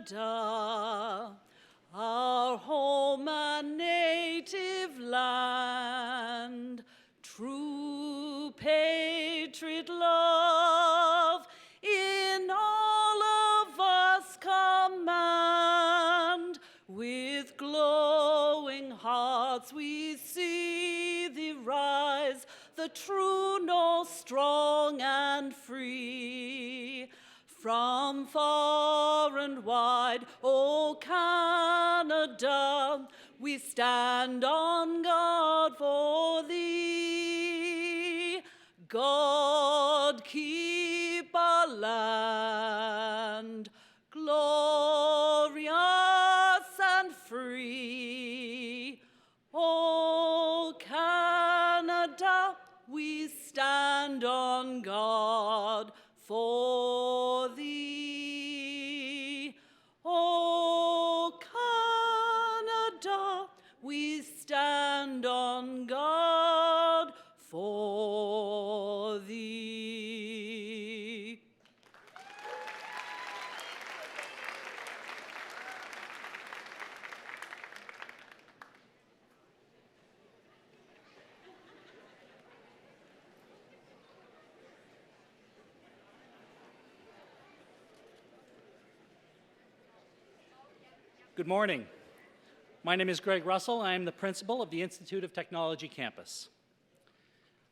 Canada, our home and native land, true patriot love in all of us command. With glowing hearts we see thee rise, the true North, strong and free. From far and wide, O Canada, we stand on guard for thee. God keep our land glorious and free. O Canada, we stand on guard for thee. O Canada, we stand on guard for thee. Good morning. My name is Greg Russell. I am the principal of the Institute of Technology campus.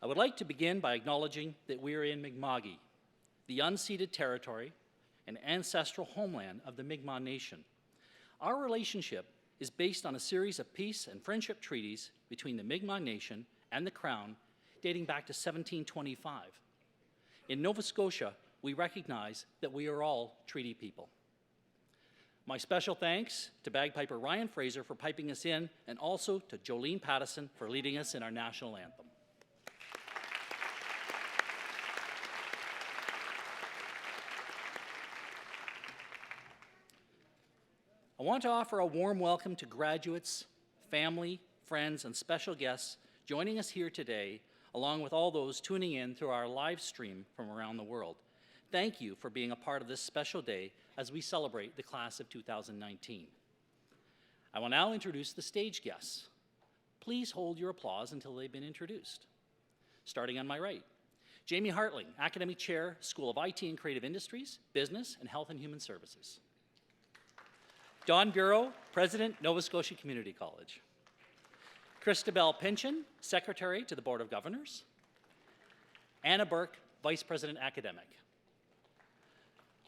I would like to begin by acknowledging that we are in Mi'kma'ki, the unceded territory and ancestral homeland of the Mi'kmaq Nation. Our relationship is based on a series of peace and friendship treaties between the Mi'kmaq Nation and the Crown dating back to 1725. In Nova Scotia, we recognize that we are all treaty people. My special thanks to bagpiper Ryan Fraser for piping us in, and also to Jolene Pattison for leading us in our national anthem. I want to offer a warm welcome to graduates, family, friends, and special guests joining us here today, along with all those tuning in through our live stream from around the world. Thank you for being a part of this special day as we celebrate the class of 2019. I will now introduce the stage guests. Please hold your applause until they've been introduced. Starting on my right, Jamie Hartling, Academic Chair, School of IT and Creative Industries, Business and Health and Human Services. Don Bureau, President, Nova Scotia Community College. Christabel Pynchon, Secretary to the Board of Governors. Anna Burke, Vice President, Academic.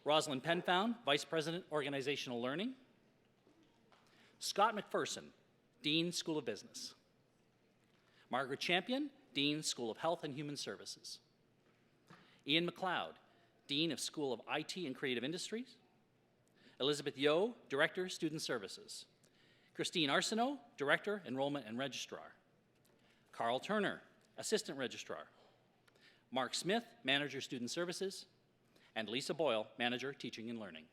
Rosalind Penfound, Vice President, Organizational Learning. Scott McPherson, Dean, School of Business. Margaret Champion, Dean, School of Health and Human Services. Ian McLeod, Dean of School of IT and Creative Industries. Elizabeth Yeo, Director, Student Services. Christine Arsenault, Director, Enrollment and Registrar. Carl Turner, Assistant Registrar. Mark Smith, Manager, Student Services. And Lisa Boyle, Manager, Teaching and Learning.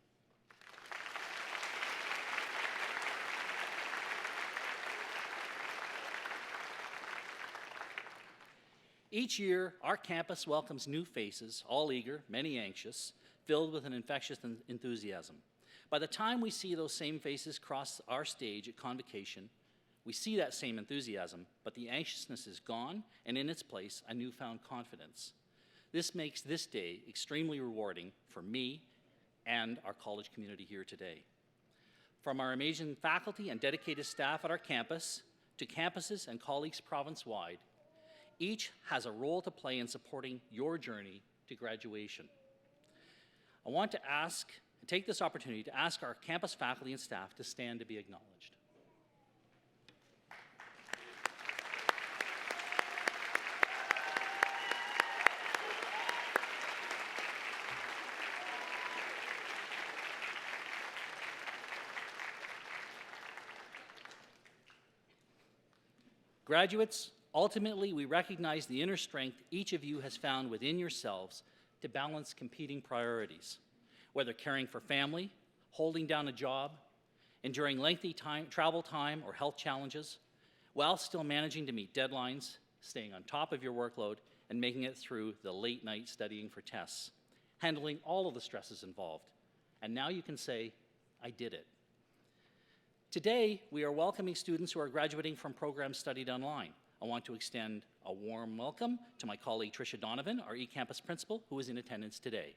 Each year, our campus welcomes new faces, all eager, many anxious, filled with an infectious enthusiasm. By the time we see those same faces cross our stage at Convocation, we see that same enthusiasm, but the anxiousness is gone, and in its place, a newfound confidence. This makes this day extremely rewarding for me and our college community here today. From our amazing faculty and dedicated staff at our campus to campuses and colleagues province-wide, each has a role to play in supporting your journey to graduation. I want to take this opportunity to ask our campus faculty and staff to stand to be acknowledged. Graduates, ultimately, we recognize the inner strength each of you has found within yourselves to balance competing priorities, whether caring for family, holding down a job, enduring lengthy travel time or health challenges, while still managing to meet deadlines, staying on top of your workload, and making it through the late night studying for tests, handling all of the stresses involved. And now you can say, I did it. Today, we are welcoming students who are graduating from programs studied online. I want to extend a warm welcome to my colleague Tricia Donovan, our eCampus principal, who is in attendance today.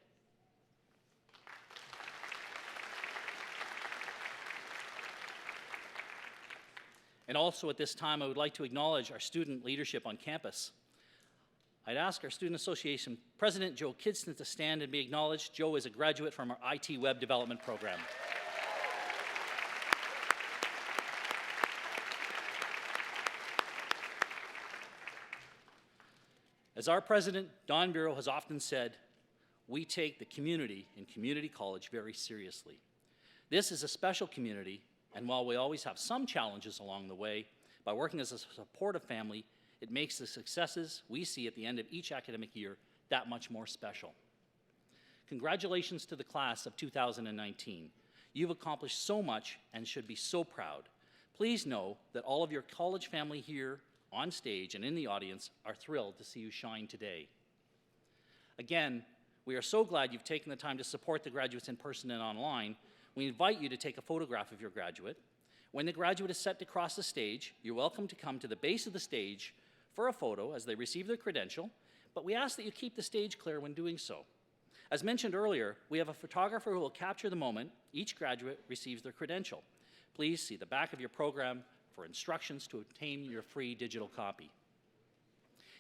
And also at this time, I would like to acknowledge our student leadership on campus. I'd ask our Student Association President, Joe Kidston, to stand and be acknowledged. Joe is a graduate from our IT Web Development Program. As our president, Don Bureau, has often said, we take the community in community college very seriously. This is a special community, and while we always have some challenges along the way, by working as a supportive family, it makes the successes we see at the end of each academic year that much more special. Congratulations to the class of 2019. You've accomplished so much and should be so proud. Please know that all of your college family here on stage and in the audience are thrilled to see you shine today. Again, we are so glad you've taken the time to support the graduates in person and online. We invite you to take a photograph of your graduate. When the graduate is set to cross the stage, you're welcome to come to the base of the stage for a photo as they receive their credential, but we ask that you keep the stage clear when doing so. As mentioned earlier, we have a photographer who will capture the moment each graduate receives their credential. Please see the back of your program for instructions to obtain your free digital copy.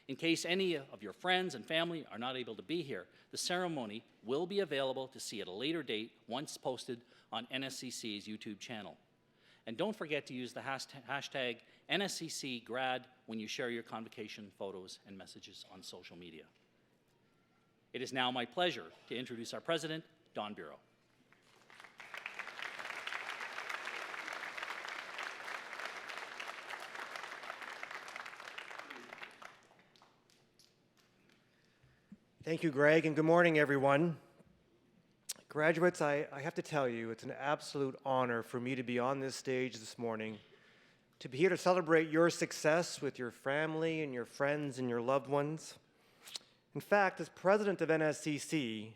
In case any of your friends and family are not able to be here, the ceremony will be available to see at a later date once posted on NSCC's YouTube channel. And don't forget to use the hashtag NSCCgrad when you share your convocation photos and messages on social media. It is now my pleasure to introduce our president, Don Bureau. Thank you, Greg, and good morning, everyone. Graduates, I have to tell you, it's an absolute honor for me to be on this stage this morning, to be here to celebrate your success with your family and your friends and your loved ones. In fact, as president of NSCC,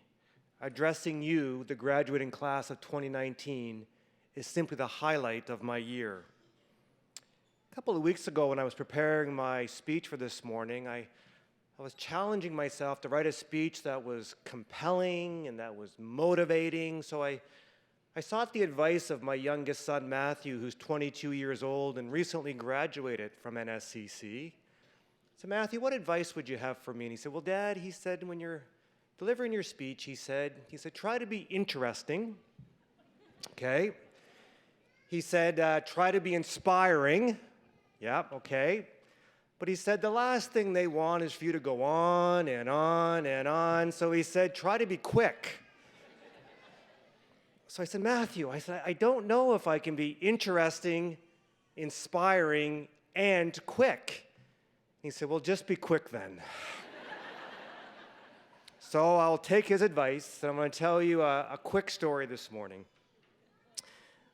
addressing you, the graduating class of 2019, is simply the highlight of my year. A couple of weeks ago, when I was preparing my speech for this morning, I was challenging myself to write a speech that was compelling and that was motivating, so I sought the advice of my youngest son, Matthew, who's 22 years old and recently graduated from NSCC. So, Matthew, what advice would you have for me? And he said, well, Dad, he said, when you're delivering your speech, he said, try to be interesting, okay? He said, try to be inspiring, yeah, okay. But he said the last thing they want is for you to go on and on and on. So he said, try to be quick. So I said, Matthew, I don't know if I can be interesting, inspiring, and quick. He said, well, just be quick then. So I'll take his advice, and I'm going to tell you a quick story this morning.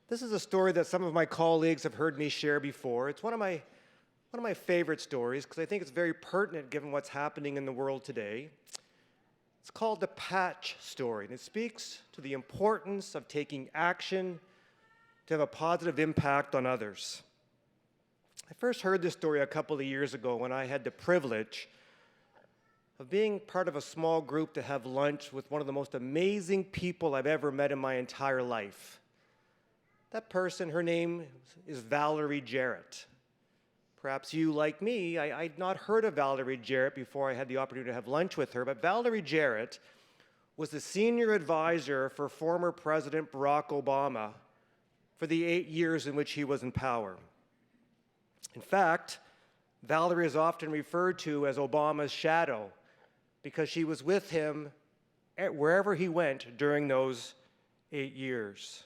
This is a story that some of my colleagues have heard me share before. It's one of my favorite stories because I think it's very pertinent given what's happening in the world today. It's called the Patch Story, and it speaks to the importance of taking action to have a positive impact on others. I first heard this story a couple of years ago when I had the privilege of being part of a small group to have lunch with one of the most amazing people I've ever met in my entire life. That person, her name is Valerie Jarrett. Perhaps you, like me, I'd not heard of Valerie Jarrett before I had the opportunity to have lunch with her, but Valerie Jarrett was the senior advisor for former President Barack Obama for the 8 years in which he was in power. In fact, Valerie is often referred to as Obama's shadow because she was with him wherever he went during those 8 years.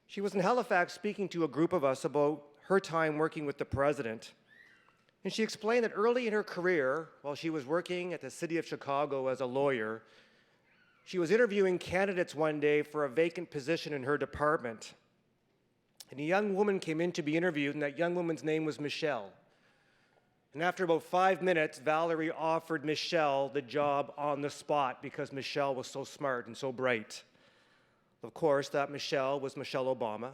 She was in Halifax speaking to a group of us about her time working with the president. And she explained that early in her career, while she was working at the city of Chicago as a lawyer, she was interviewing candidates one day for a vacant position in her department. And a young woman came in to be interviewed, and that young woman's name was Michelle. And after about 5 minutes, Valerie offered Michelle the job on the spot because Michelle was so smart and so bright. Of course, that Michelle was Michelle Obama.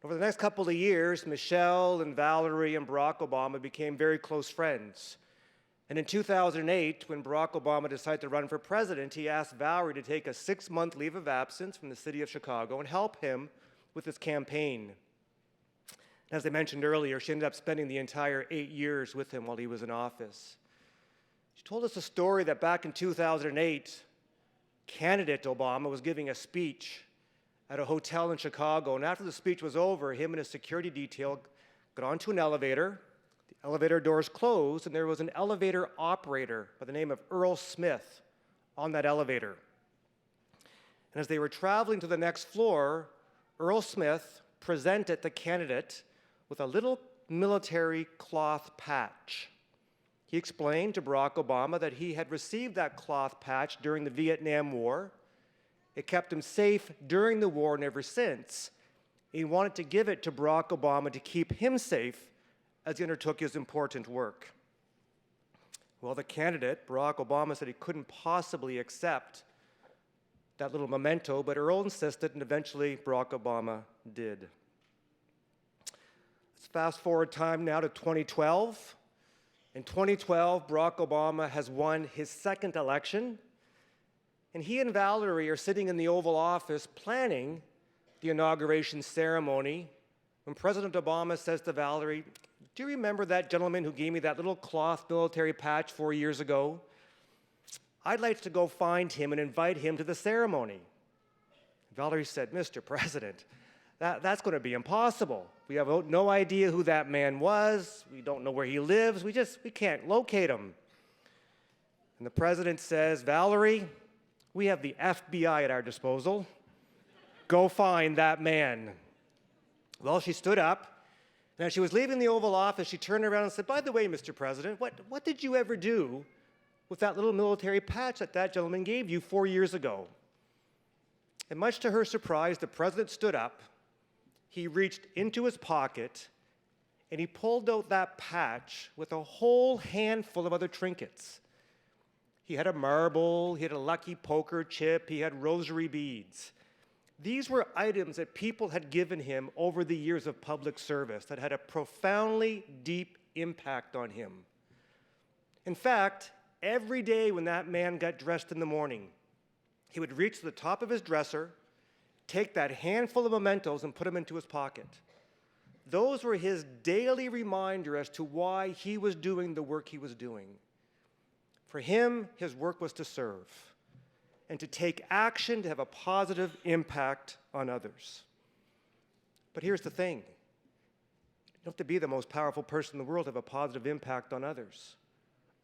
Over the next couple of years, Michelle and Valerie and Barack Obama became very close friends. And in 2008, when Barack Obama decided to run for president, he asked Valerie to take a 6-month leave of absence from the city of Chicago and help him with his campaign. As I mentioned earlier, she ended up spending the entire 8 years with him while he was in office. She told us a story that back in 2008, candidate Obama was giving a speech at a hotel in Chicago, and after the speech was over, him and his security detail got onto an elevator. The elevator doors closed, and there was an elevator operator by the name of Earl Smith on that elevator. And as they were traveling to the next floor, Earl Smith presented the candidate with a little military cloth patch. He explained to Barack Obama that he had received that cloth patch during the Vietnam War. It kept him safe during the war and ever since. He wanted to give it to Barack Obama to keep him safe as he undertook his important work. Well, the candidate, Barack Obama, said he couldn't possibly accept that little memento, but Earl insisted, and eventually Barack Obama did. Let's fast forward time now to 2012. In 2012, Barack Obama has won his second election, and he and Valerie are sitting in the Oval Office planning the inauguration ceremony when President Obama says to Valerie, "Do you remember that gentleman who gave me that little cloth military patch 4 years ago? I'd like to go find him and invite him to the ceremony." Valerie said, "Mr. President, that's going to be impossible. We have no idea who that man was. We don't know where he lives. We can't locate him." And the president says, "Valerie, we have the FBI at our disposal. Go find that man." Well, she stood up, and as she was leaving the Oval Office, she turned around and said, "By the way, Mr. President, what did you ever do with that little military patch that gentleman gave you 4 years ago?" And much to her surprise, the president stood up. He reached into his pocket, and he pulled out that patch with a whole handful of other trinkets. He had a marble, he had a lucky poker chip, he had rosary beads. These were items that people had given him over the years of public service that had a profoundly deep impact on him. In fact, every day when that man got dressed in the morning, he would reach to the top of his dresser, take that handful of mementos and put them into his pocket. Those were his daily reminder as to why he was doing the work he was doing. For him, his work was to serve and to take action to have a positive impact on others. But here's the thing. You don't have to be the most powerful person in the world to have a positive impact on others.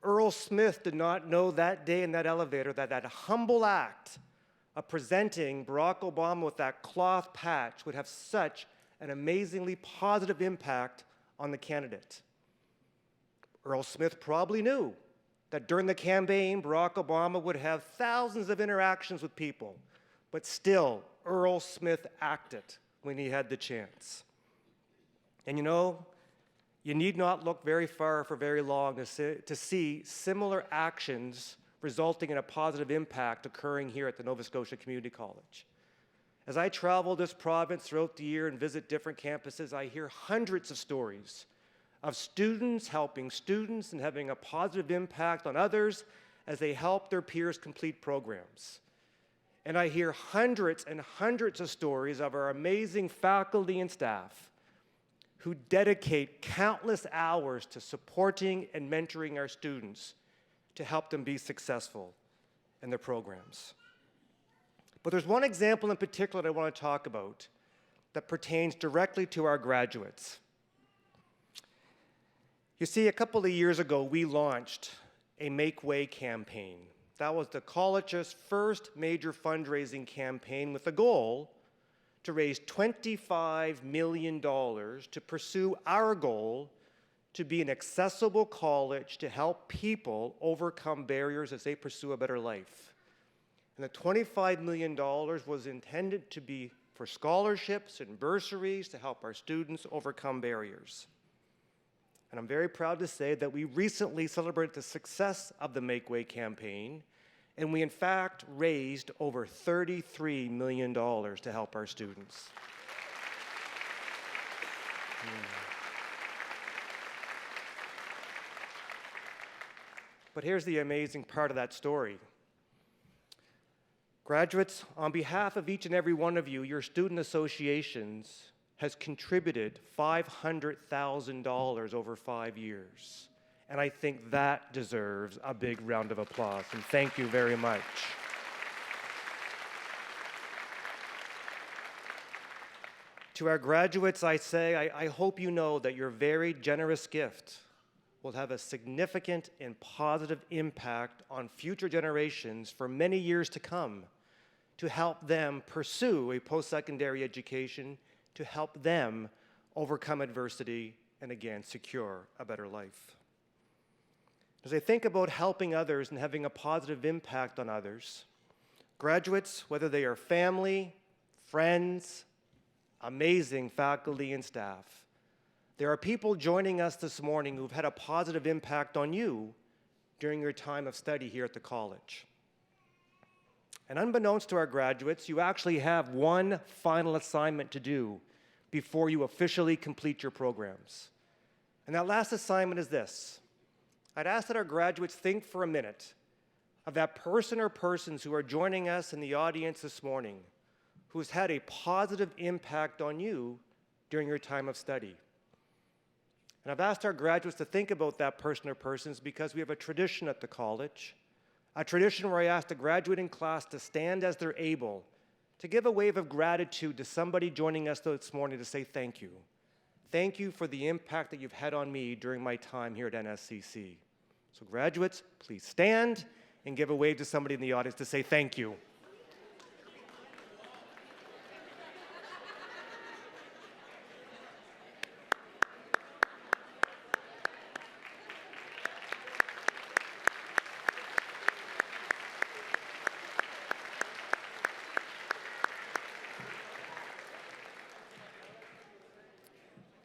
Earl Smith did not know that day in that elevator that that humble act of presenting Barack Obama with that cloth patch would have such an amazingly positive impact on the candidate. Earl Smith probably knew that during the campaign, Barack Obama would have thousands of interactions with people, but still, Earl Smith acted when he had the chance. And you know, you need not look very far for very long to see similar actions resulting in a positive impact occurring here at the Nova Scotia Community College. As I travel this province throughout the year and visit different campuses, I hear hundreds of stories of students helping students and having a positive impact on others as they help their peers complete programs. And I hear hundreds and hundreds of stories of our amazing faculty and staff who dedicate countless hours to supporting and mentoring our students to help them be successful in their programs. But there's one example in particular that I want to talk about that pertains directly to our graduates. You see, a couple of years ago, we launched a Make Way campaign. That was the college's first major fundraising campaign with the goal to raise $25 million to pursue our goal to be an accessible college to help people overcome barriers as they pursue a better life. And the $25 million was intended to be for scholarships and bursaries to help our students overcome barriers. And I'm very proud to say that we recently celebrated the success of the Make Way campaign, and we in fact raised over $33 million to help our students. But here's the amazing part of that story. Graduates, on behalf of each and every one of you, your student associations has contributed $500,000 over 5 years. And I think that deserves a big round of applause, and thank you very much. To our graduates, I say, I hope you know that your very generous gift will have a significant and positive impact on future generations for many years to come, to help them pursue a post-secondary education, to help them overcome adversity and again secure a better life. As I think about helping others and having a positive impact on others, graduates, whether they are family, friends, amazing faculty and staff, there are people joining us this morning who've had a positive impact on you during your time of study here at the college. And unbeknownst to our graduates, you actually have one final assignment to do before you officially complete your programs. And that last assignment is this. I'd ask that our graduates think for a minute of that person or persons who are joining us in the audience this morning who's had a positive impact on you during your time of study. And I've asked our graduates to think about that person or persons because we have a tradition at the college, a tradition where I ask the graduating class to stand as they're able, to give a wave of gratitude to somebody joining us this morning to say thank you. Thank you for the impact that you've had on me during my time here at NSCC. So graduates, please stand and give a wave to somebody in the audience to say thank you.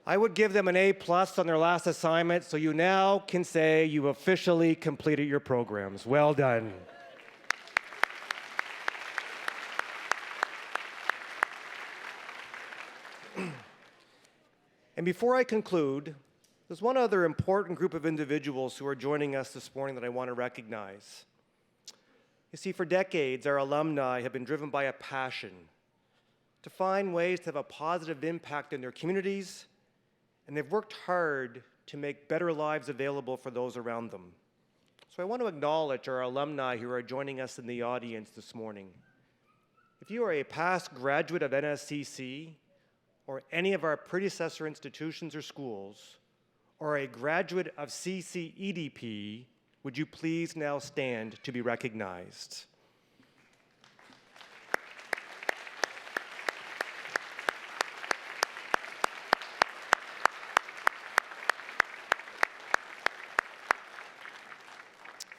I would give them an A+ on their last assignment, so you now can say you officially completed your programs. Well done. And before I conclude, there's one other important group of individuals who are joining us this morning that I want to recognize. You see, for decades, our alumni have been driven by a passion to find ways to have a positive impact in their communities, and they've worked hard to make better lives available for those around them. So I want to acknowledge our alumni who are joining us in the audience this morning. If you are a past graduate of NSCC or any of our predecessor institutions or schools, or a graduate of CCEDP, would you please now stand to be recognized?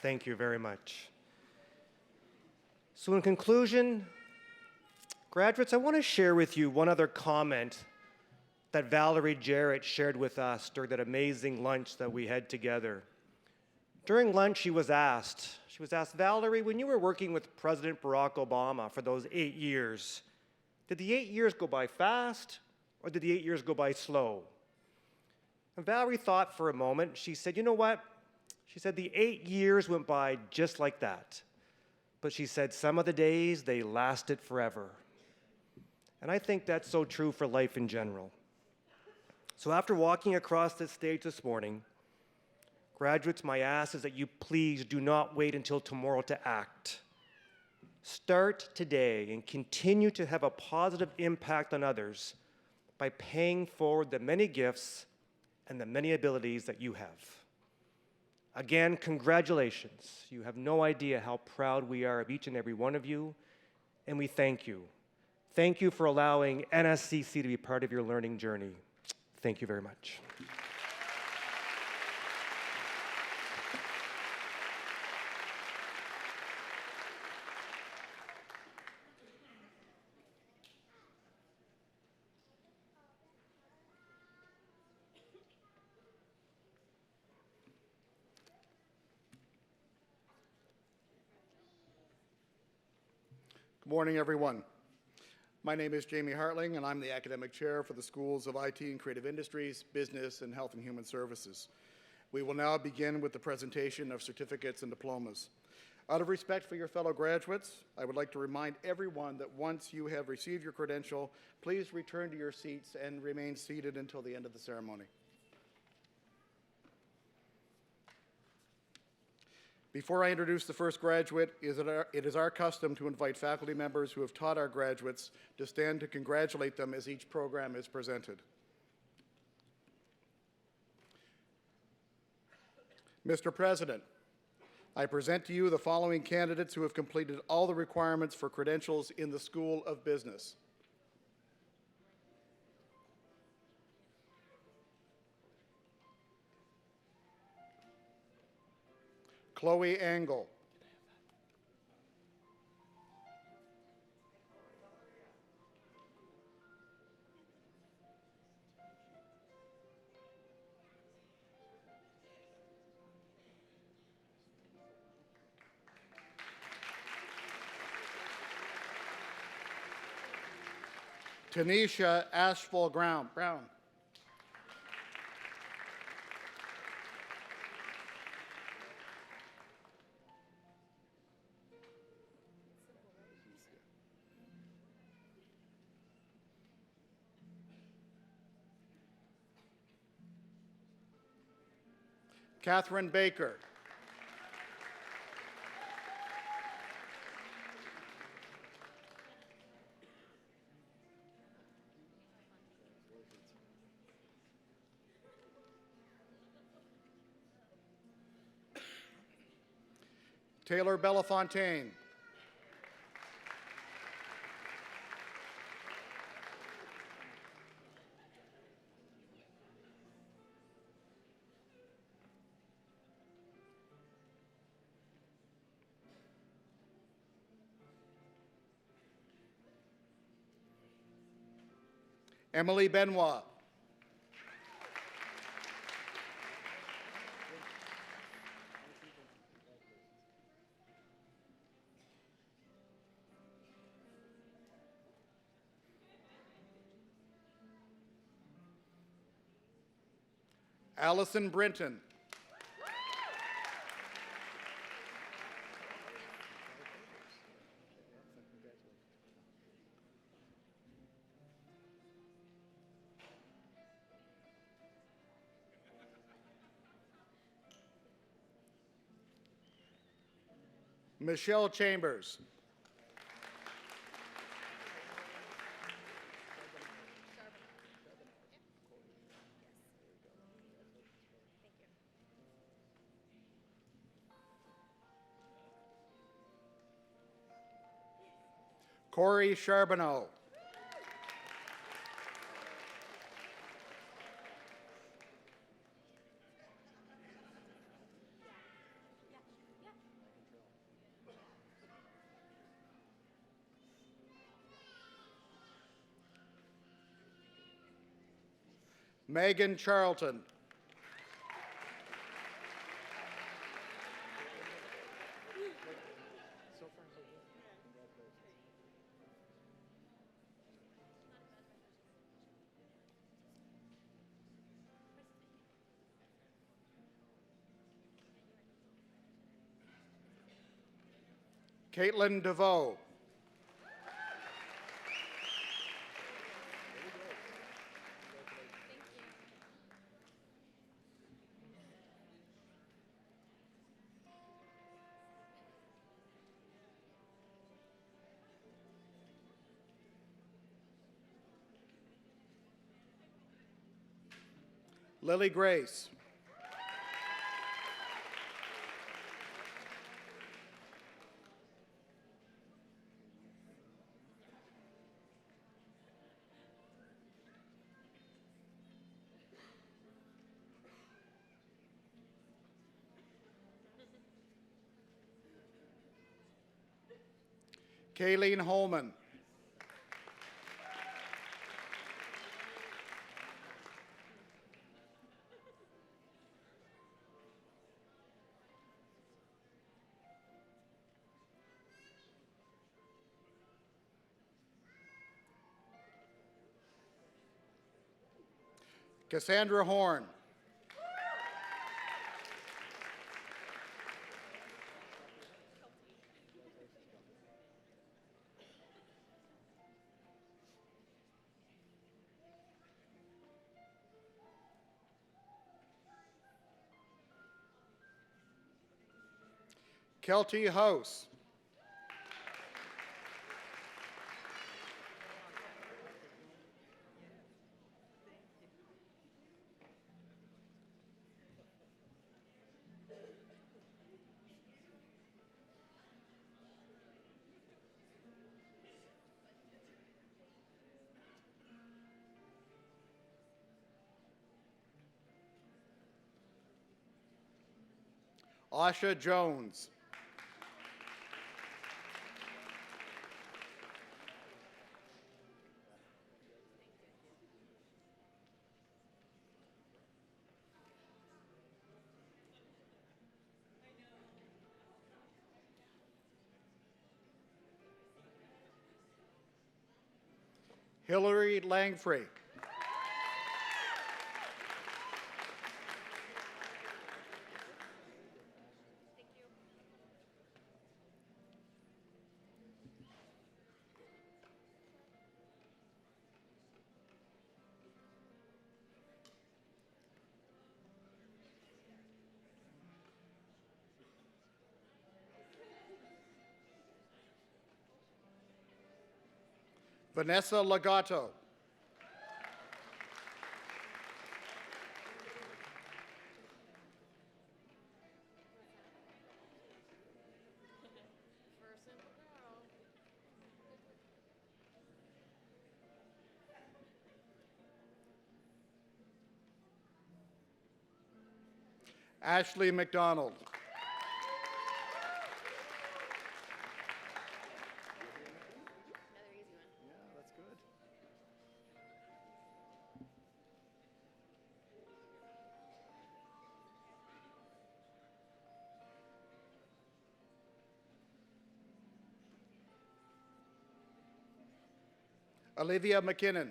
Thank you very much. So in conclusion, graduates, I want to share with you one other comment that Valerie Jarrett shared with us during that amazing lunch that we had together. During lunch, she was asked, Valerie, when you were working with President Barack Obama for those 8 years, did the 8 years go by fast or did the 8 years go by slow? And Valerie thought for a moment. She said, you know what? She said the 8 years went by just like that. But she said some of the days, they lasted forever. And I think that's so true for life in general. So after walking across this stage this morning, graduates, my ask is that you please do not wait until tomorrow to act. Start today and continue to have a positive impact on others by paying forward the many gifts and the many abilities that you have. Again, congratulations. You have no idea how proud we are of each and every one of you, and we thank you. Thank you for allowing NSCC to be part of your learning journey. Thank you very much. Good morning, everyone. My name is Jamie Hartling, and I'm the Academic Chair for the Schools of IT and Creative Industries, Business, and Health and Human Services. We will now begin with the presentation of certificates and diplomas. Out of respect for your fellow graduates, I would like to remind everyone that once you have received your credential, please return to your seats and remain seated until the end of the ceremony. Before I introduce the first graduate, it is our custom to invite faculty members who have taught our graduates to stand to congratulate them as each program is presented. Mr. President, I present to you the following candidates who have completed all the requirements for credentials in the School of Business. Chloe Angle. Tanisha Ashful Brown. Catherine Baker. Taylor Bellafontaine. Emily Benoit. Allison Brinton. Michelle Chambers. Corey Charbonneau. Megan Charlton. Caitlin DeVoe. Lily Grace. Kayleen Holman. Cassandra Horn. Kelty House. Asha Jones. Hillary Langfrey. Vanessa Legato. Ashley McDonald. Olivia McKinnon.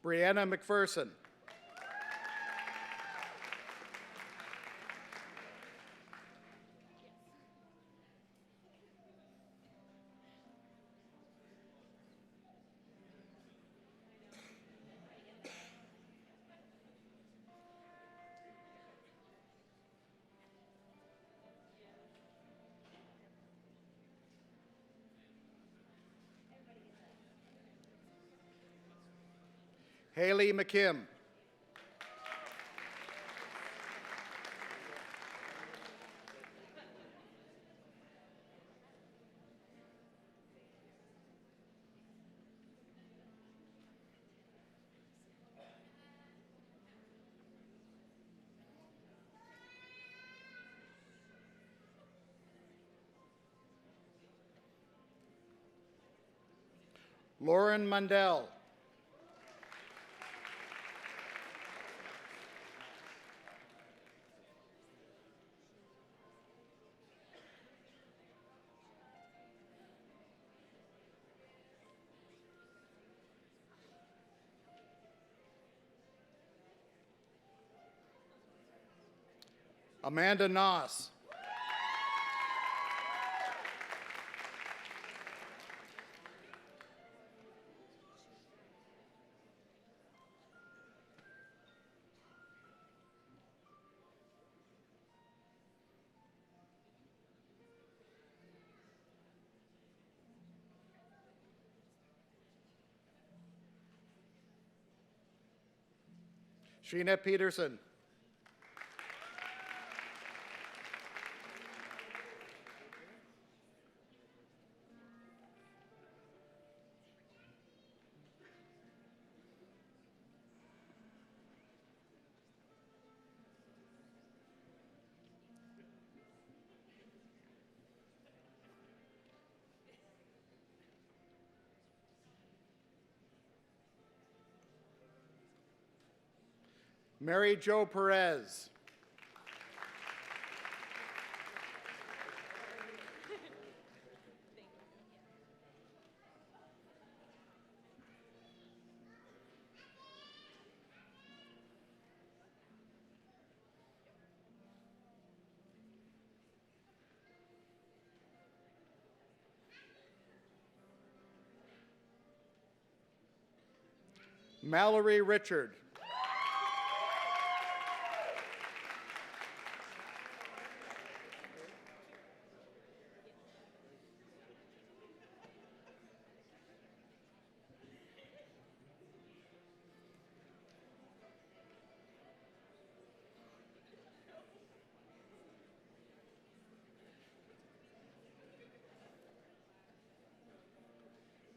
Brianna McPherson. Haley McKim. Lauren Mundell. Amanda Noss. Sheena Peterson. Mary Jo Perez. Mallory Richard.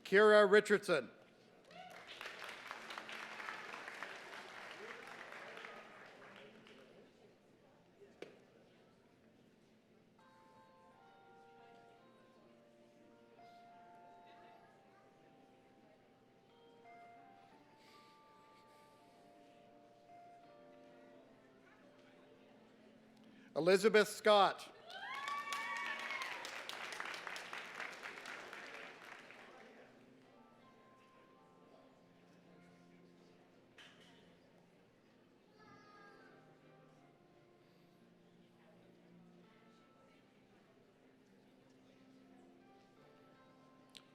Kyra Richardson. Elizabeth Scott.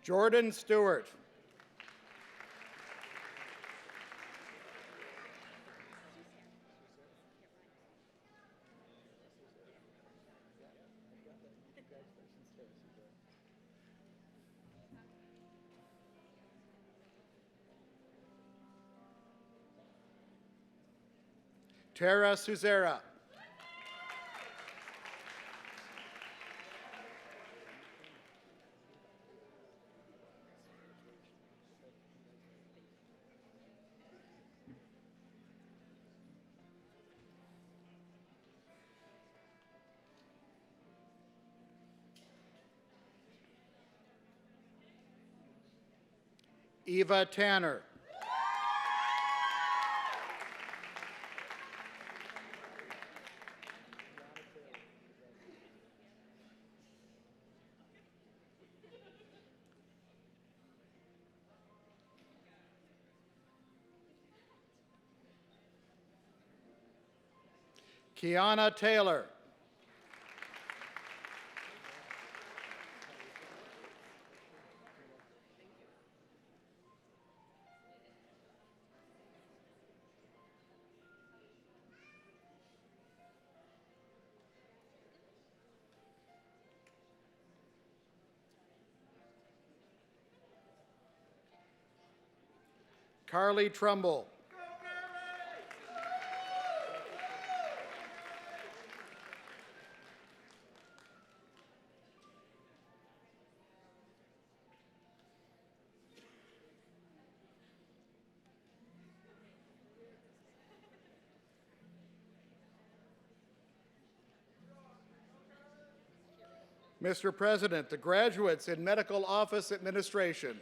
Jordan Stewart. Tara Suzera. Eva Tanner. Kiana Taylor. Carly Trumbull. Mr. President, the graduates in Medical Office Administration.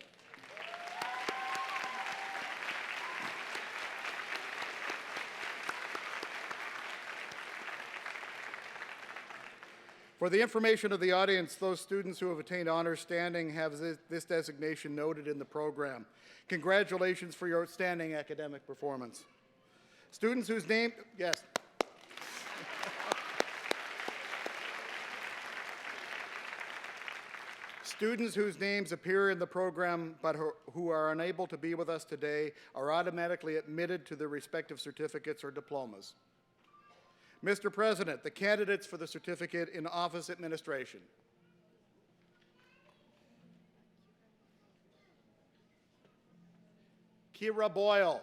For the information of the audience, those students who have attained honor standing have this designation noted in the program. Congratulations for your outstanding academic performance. Students whose name, yes. Students whose names appear in the program but who are unable to be with us today are automatically admitted to their respective certificates or diplomas. Mr. President, the candidates for the Certificate in Office Administration. Kyra Boyle.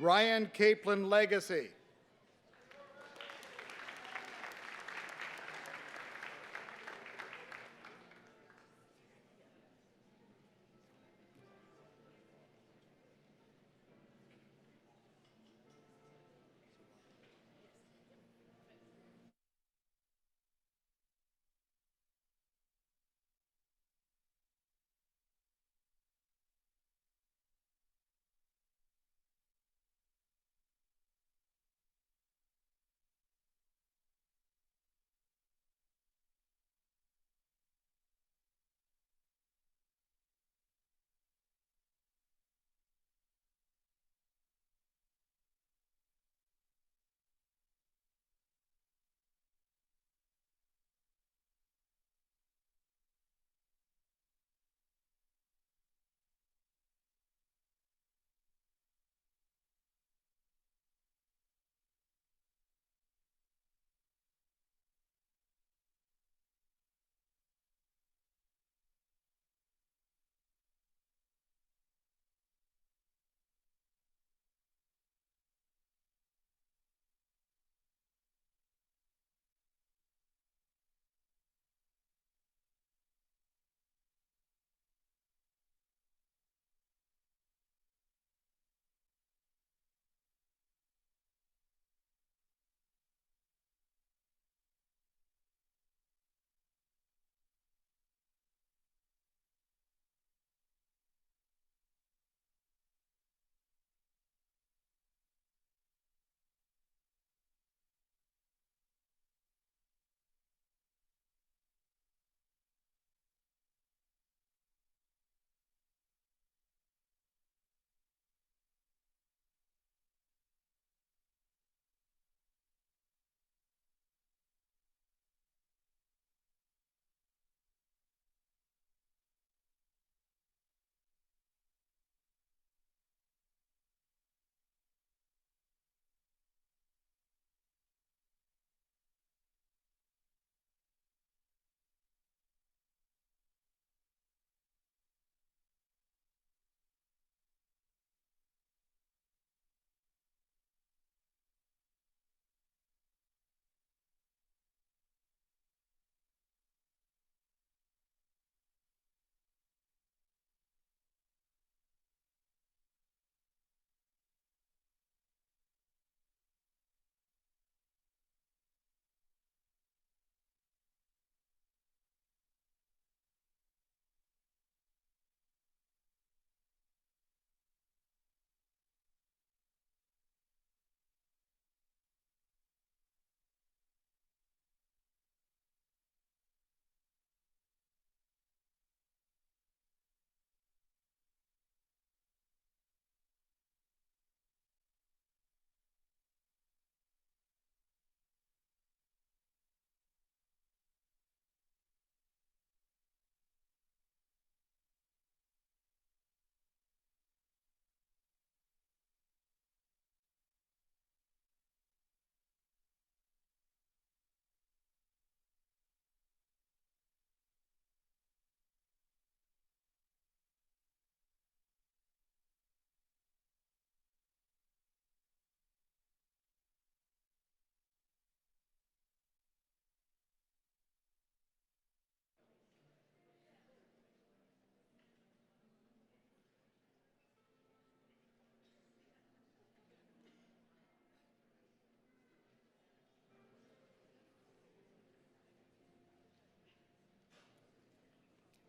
Ryan Capelin Legacy.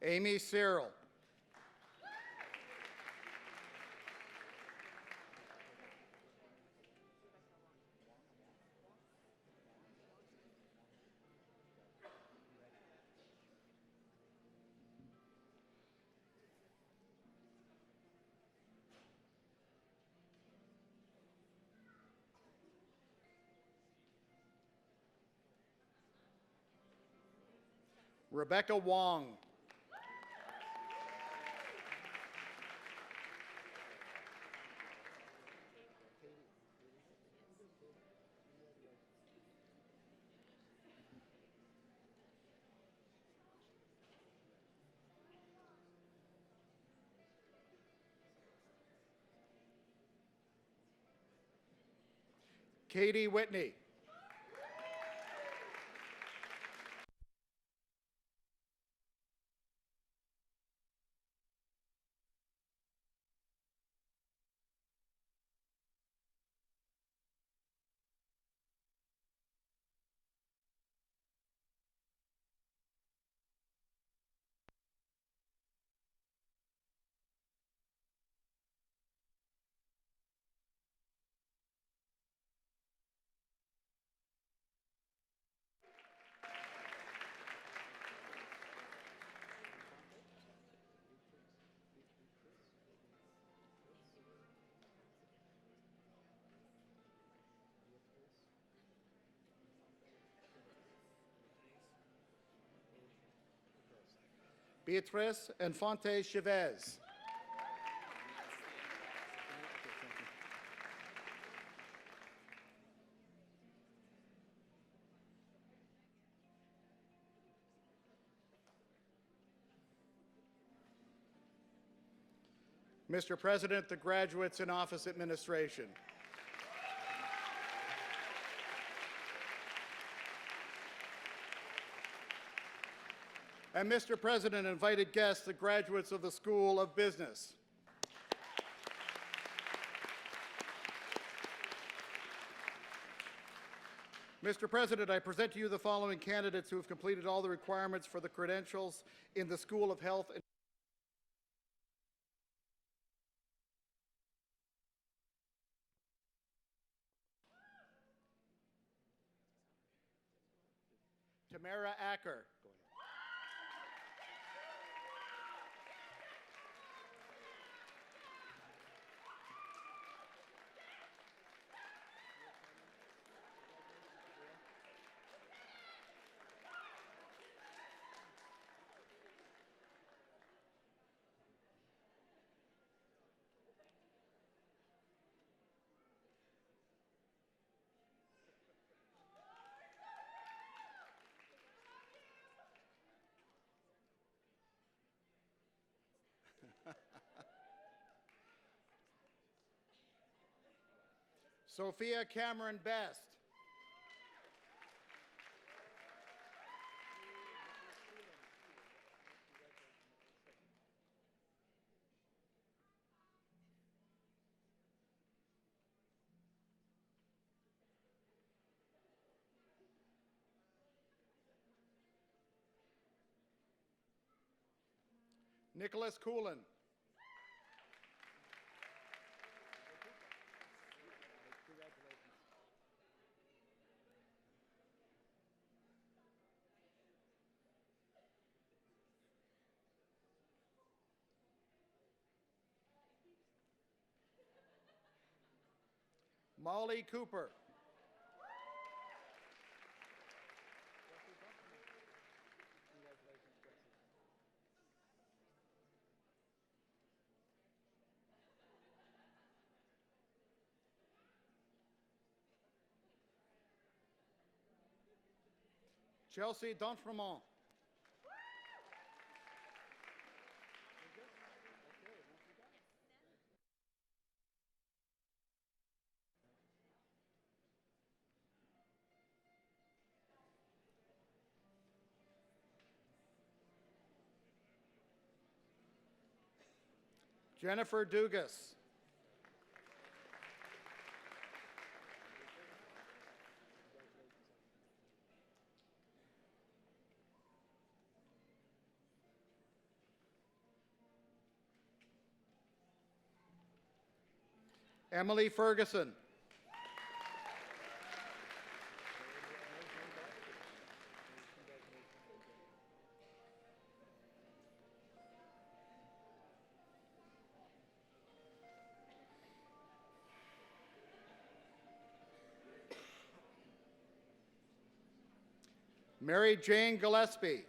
Amy Cyril. Rebecca Wong. Katie Whitney. Beatrice Infante Chavez. Mr. President, the graduates in office administration. And Mr. President, invited guests, the graduates of the School of Business. Mr. President, I present to you the following candidates who have completed all the requirements for the credentials in the School of Health and Tamara Acker. Sophia Cameron Best. Nicholas Coolin. Molly Cooper. Chelsea D'Entremont. Jennifer Dugas. Emily Ferguson. Mary Jane Gillespie.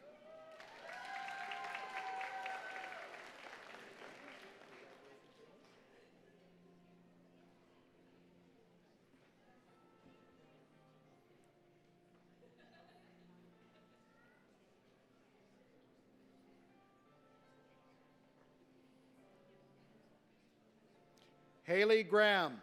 Haley Graham.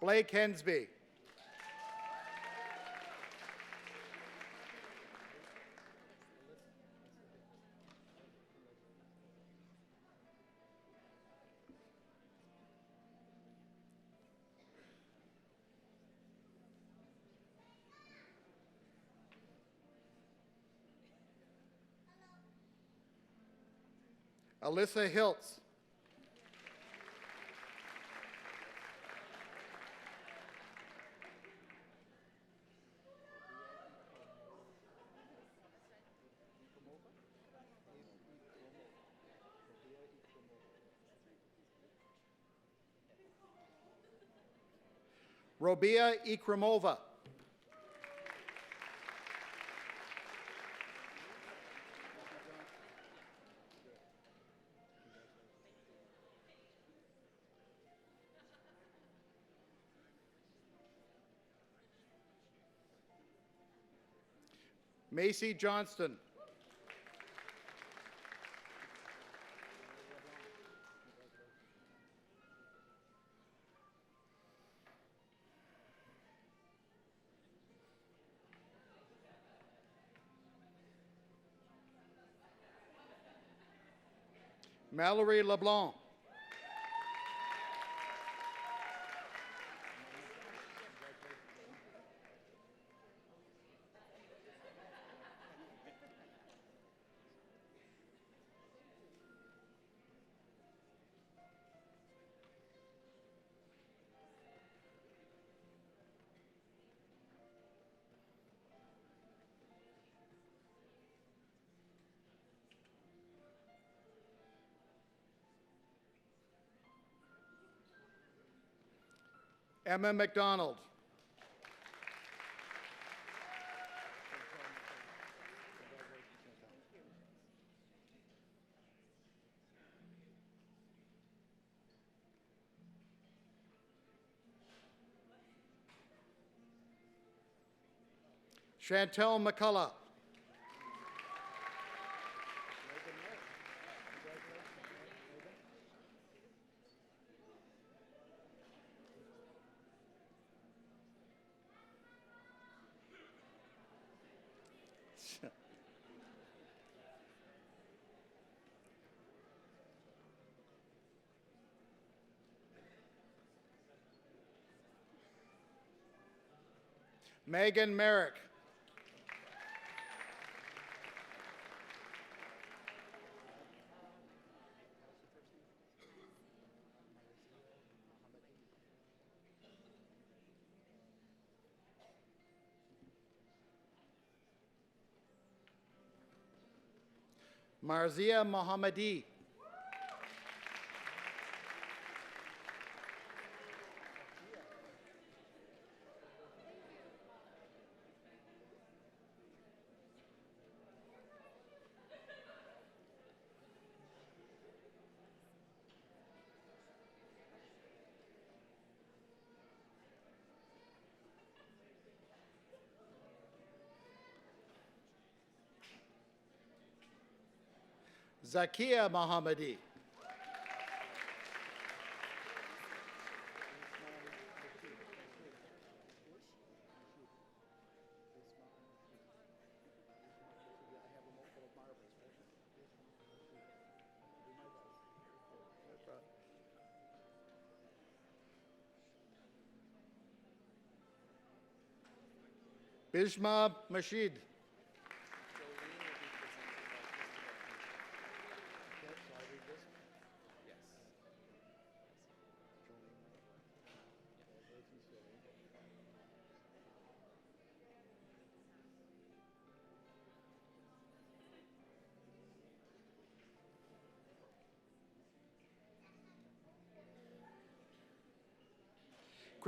Blake Hensby. Alyssa Hiltz. Robia Ikramova. Macy Johnston. Mallory LeBlanc. Emma McDonald. Chantel McCullough. Megan Merrick. Marzia Mohammadi. Zakia Mohammadi. Bijma Mashid.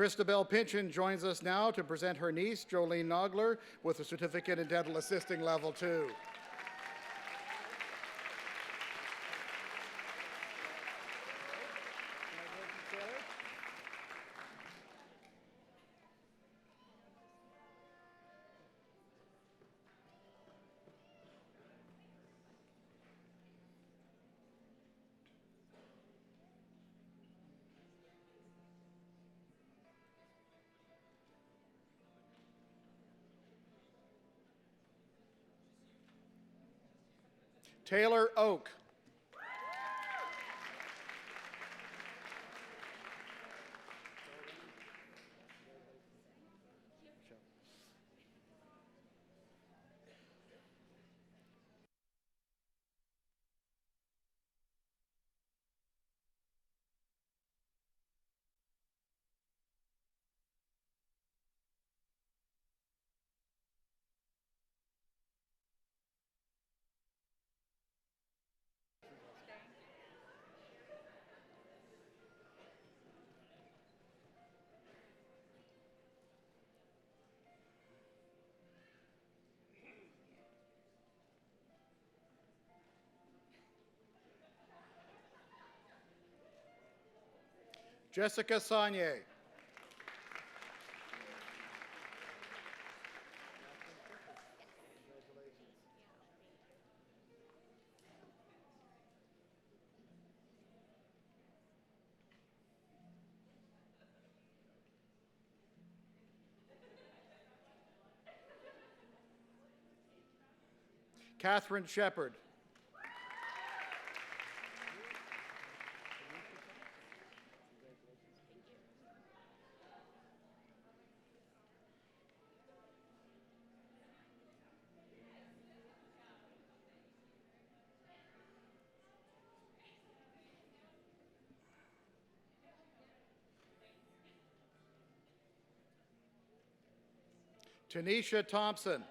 Christabel Pynchon joins us now to present her niece, Jolene Nogler, with a certificate in dental assisting level 2. Taylor Oak. Jessica Sagne. Catherine Shepard. Tanisha Thompson.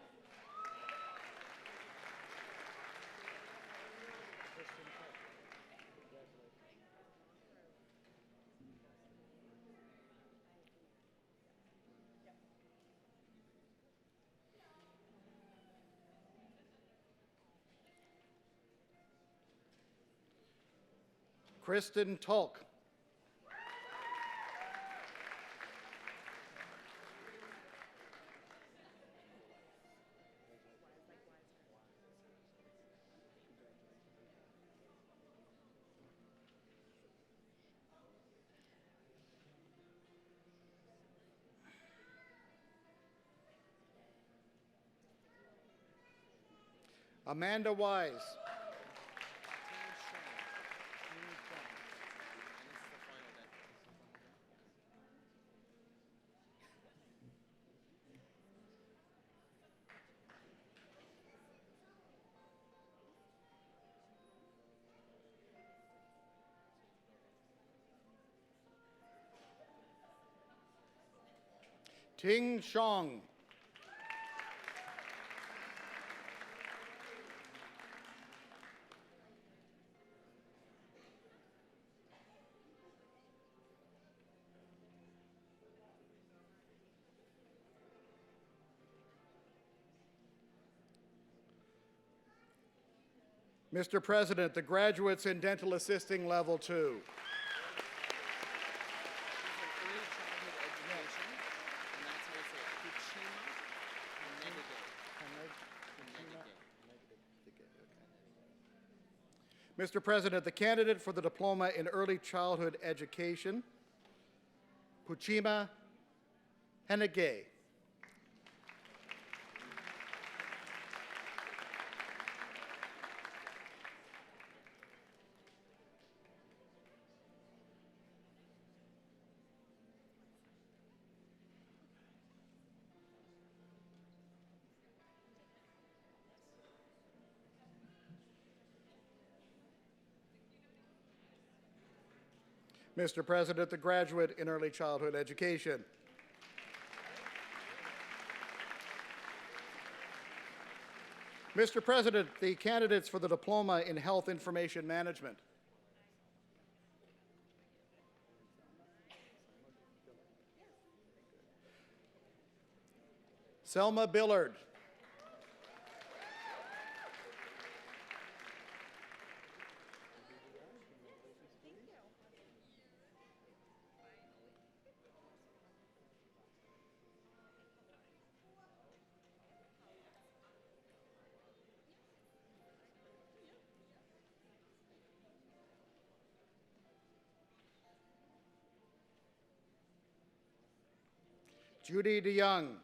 Kristen Tulk. Amanda Wise. Ting Shong. Mr. President, the graduates in dental assisting level 2. Mr. President, the candidate for the diploma in early childhood education, Puchima Henegay. Mr. President, the graduate in early childhood education. Mr. President, the candidates for the diploma in health information management. Selma Billard. Judy DeYoung.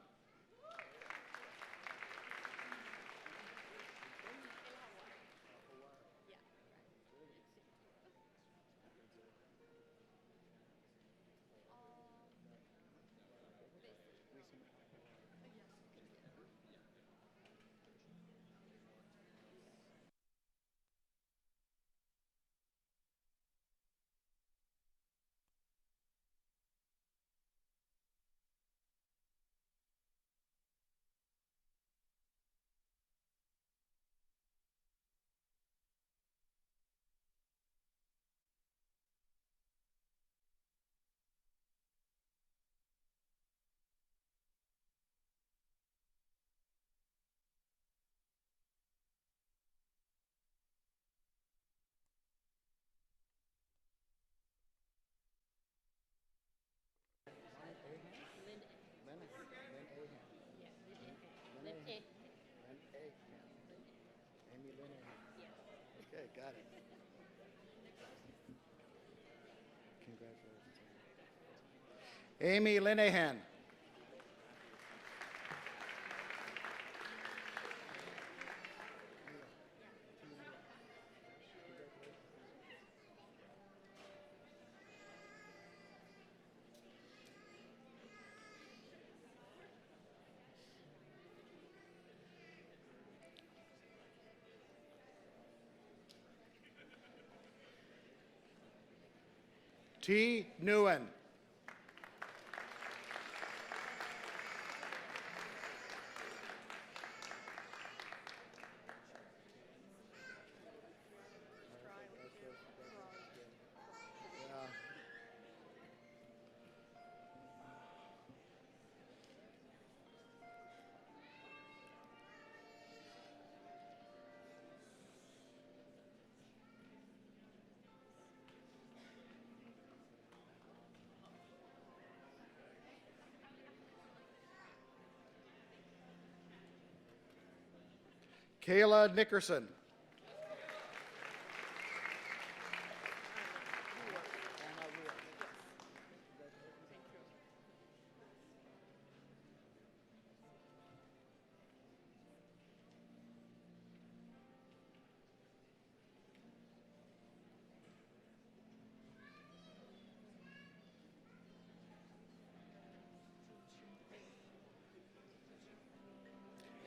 Okay, got it. Congratulations. Amy Linehan. T. Nguyen. Kayla Nickerson.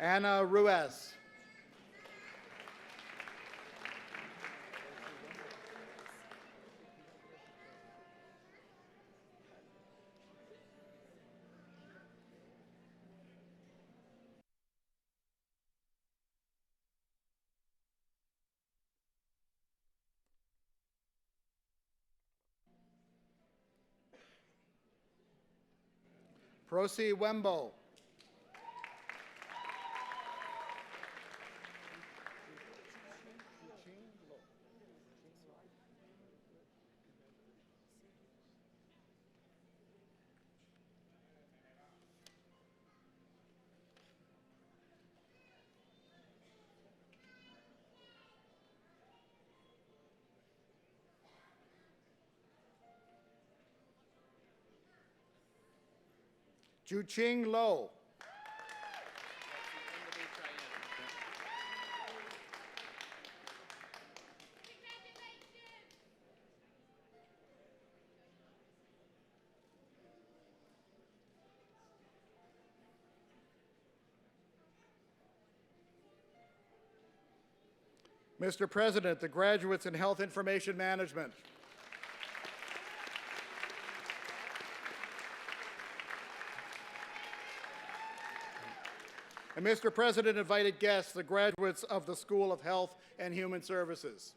Anna Ruiz. Prosi Wembo. Juching Lo. Mr. President, the graduates in health information management. And Mr. President, invited guests, the graduates of the School of Health and Human Services.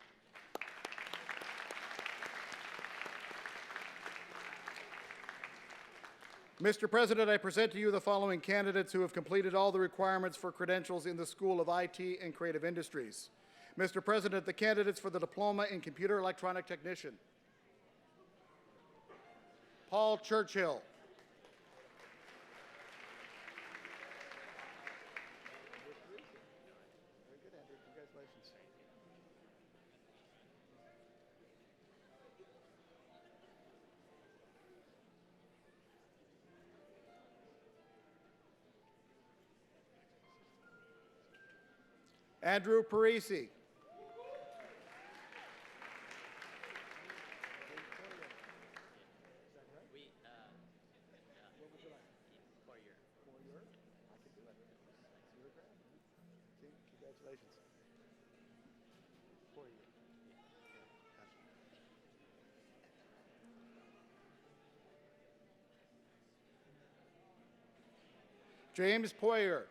Mr. President, I present to you the following candidates who have completed all the requirements for credentials in the School of IT and Creative Industries. Mr. President, the candidates for the Diploma in Computer Electronic Technician. Paul Churchill. Andrew Parisi. James Poyer.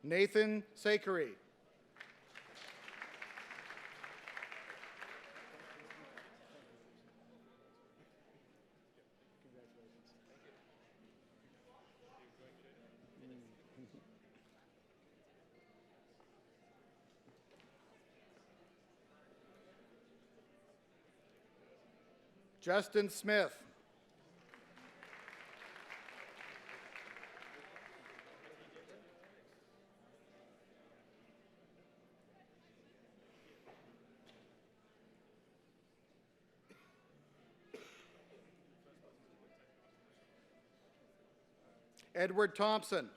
Nathan Sakery. Justin Smith. Edward Thompson.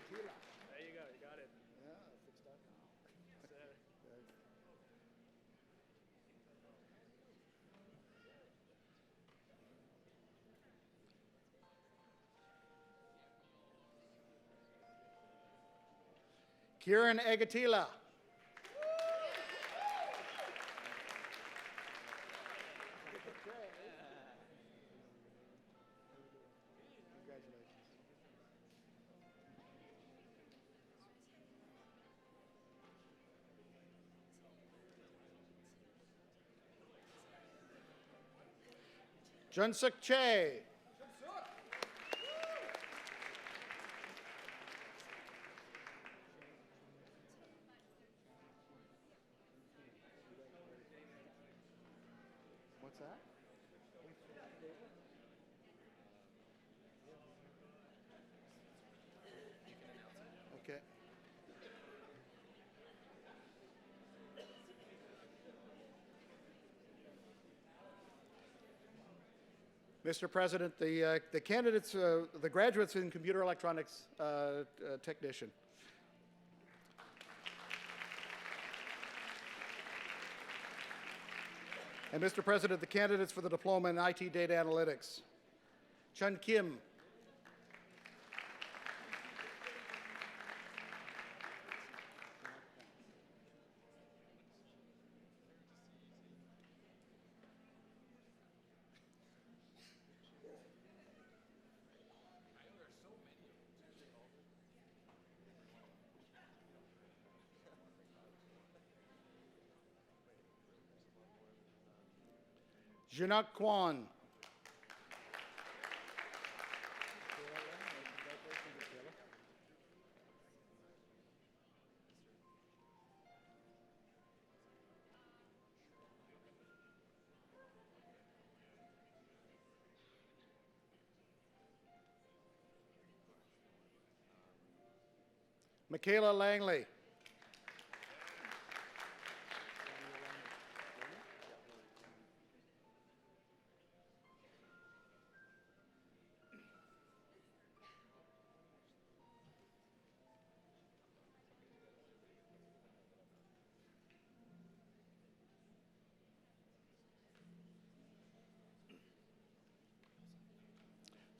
There you go, you got it. Kieran Agatila. Junsuk Che. What's that? Okay. Mr. President, the candidates, the graduates in computer electronics technician. And Mr. President, the candidates for the diploma in IT data analytics. Chun Kim. Janak Kwan. Michaela Langley.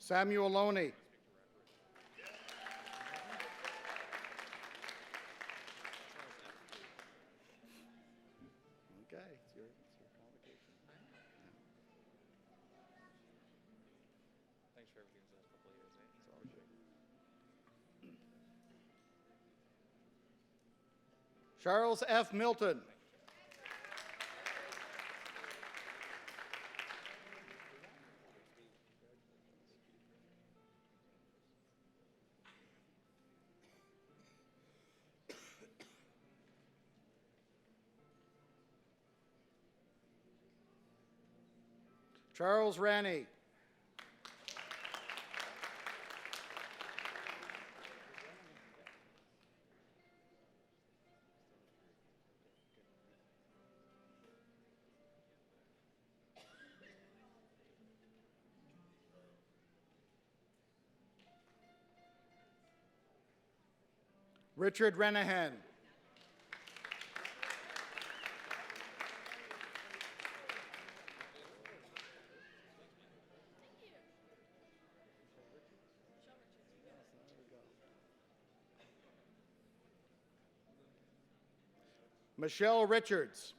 Samuel Loney. Okay, it's your convocation. Thanks for everything the last couple of years, eh? It's all good. Charles F. Milton. Charles Ranney. Richard Renahan. Michelle Richards.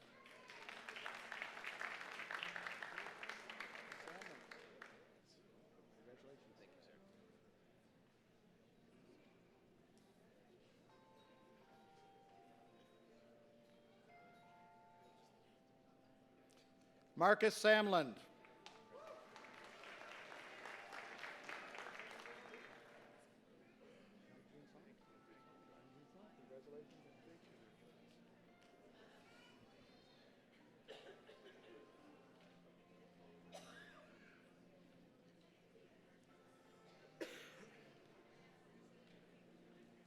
Marcus Samland.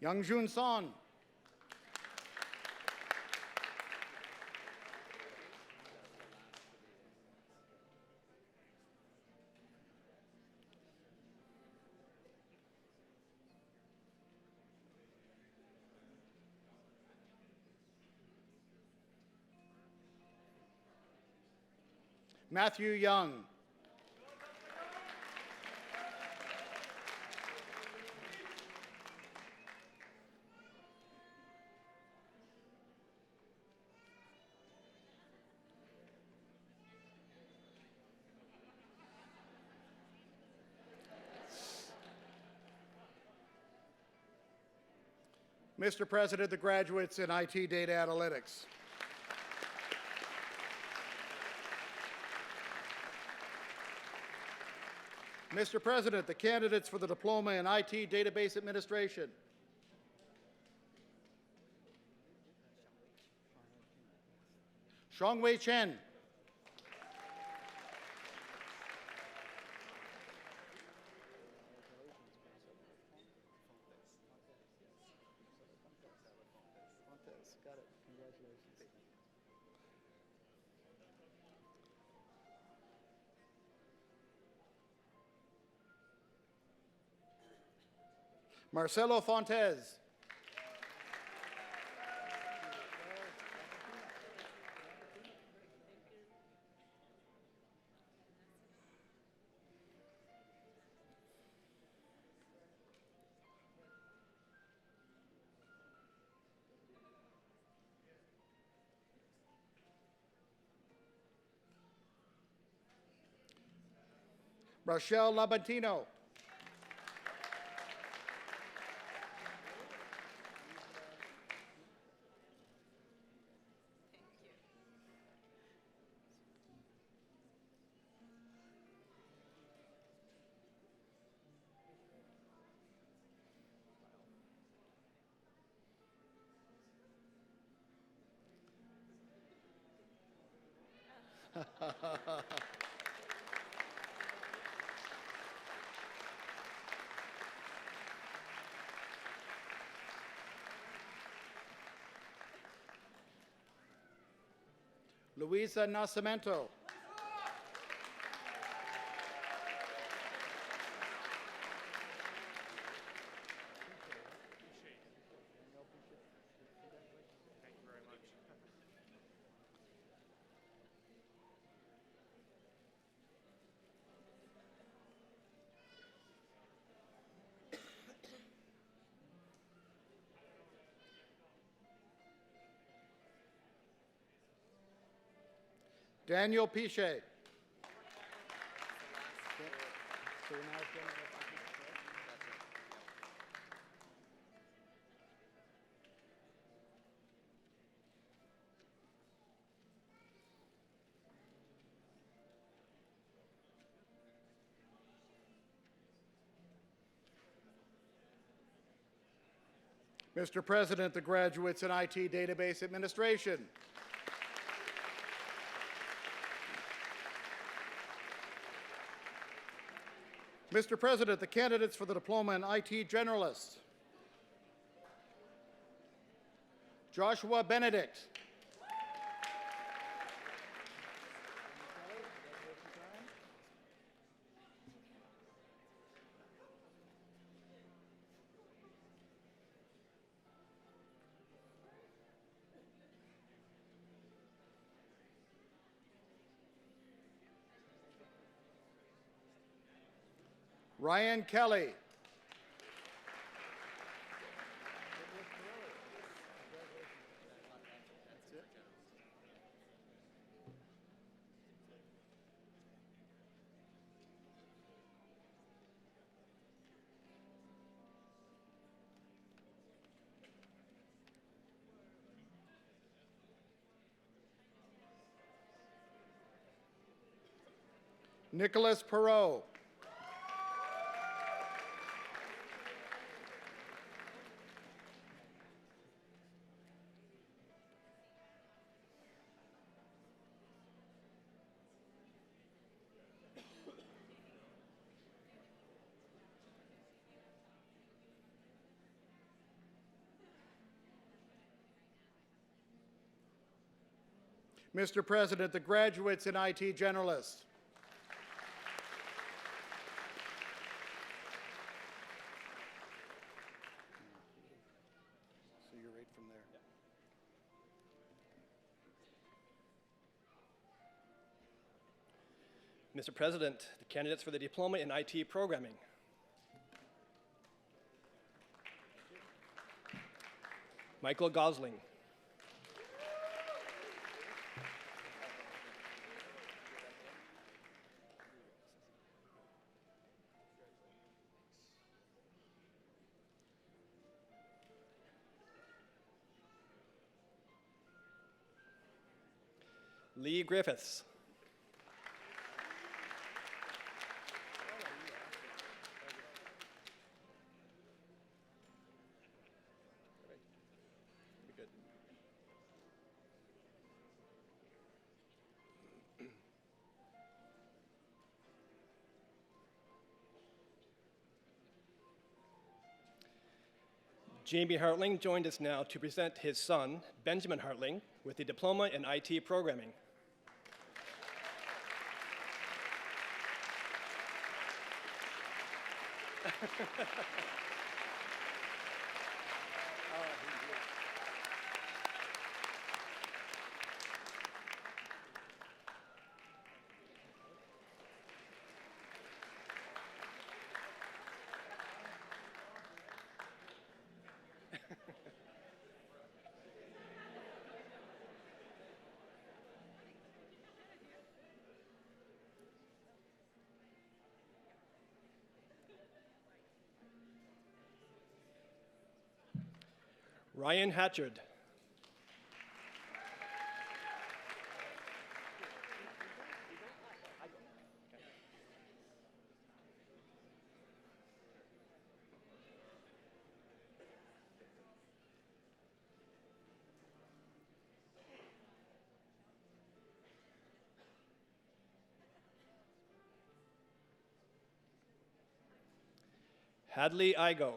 Youngjun Son. Matthew Young. Mr. President, the graduates in IT Data Analytics. Mr. President, the candidates for the diploma in IT Database Administration. Xiongwei Chen. Got it. Congratulations. Marcelo Fontes. Rochelle Labantino. Luisa Nascimento. Daniel Pichet. Mr. President, the graduates in IT Database Administration. Mr. President, the candidates for the diploma in IT Generalist. Joshua Benedict. Ryan Kelly. Nicholas Perot. Mr. President, the graduates in IT Generalist. So you're right from there. Mr. President, the candidates for the diploma in IT programming. Michael Gosling. Lee Griffiths. Jamie Hartling joined us now to present his son, Benjamin Hartling, with the diploma in IT programming. Ryan Hatchard. Hadley Igo.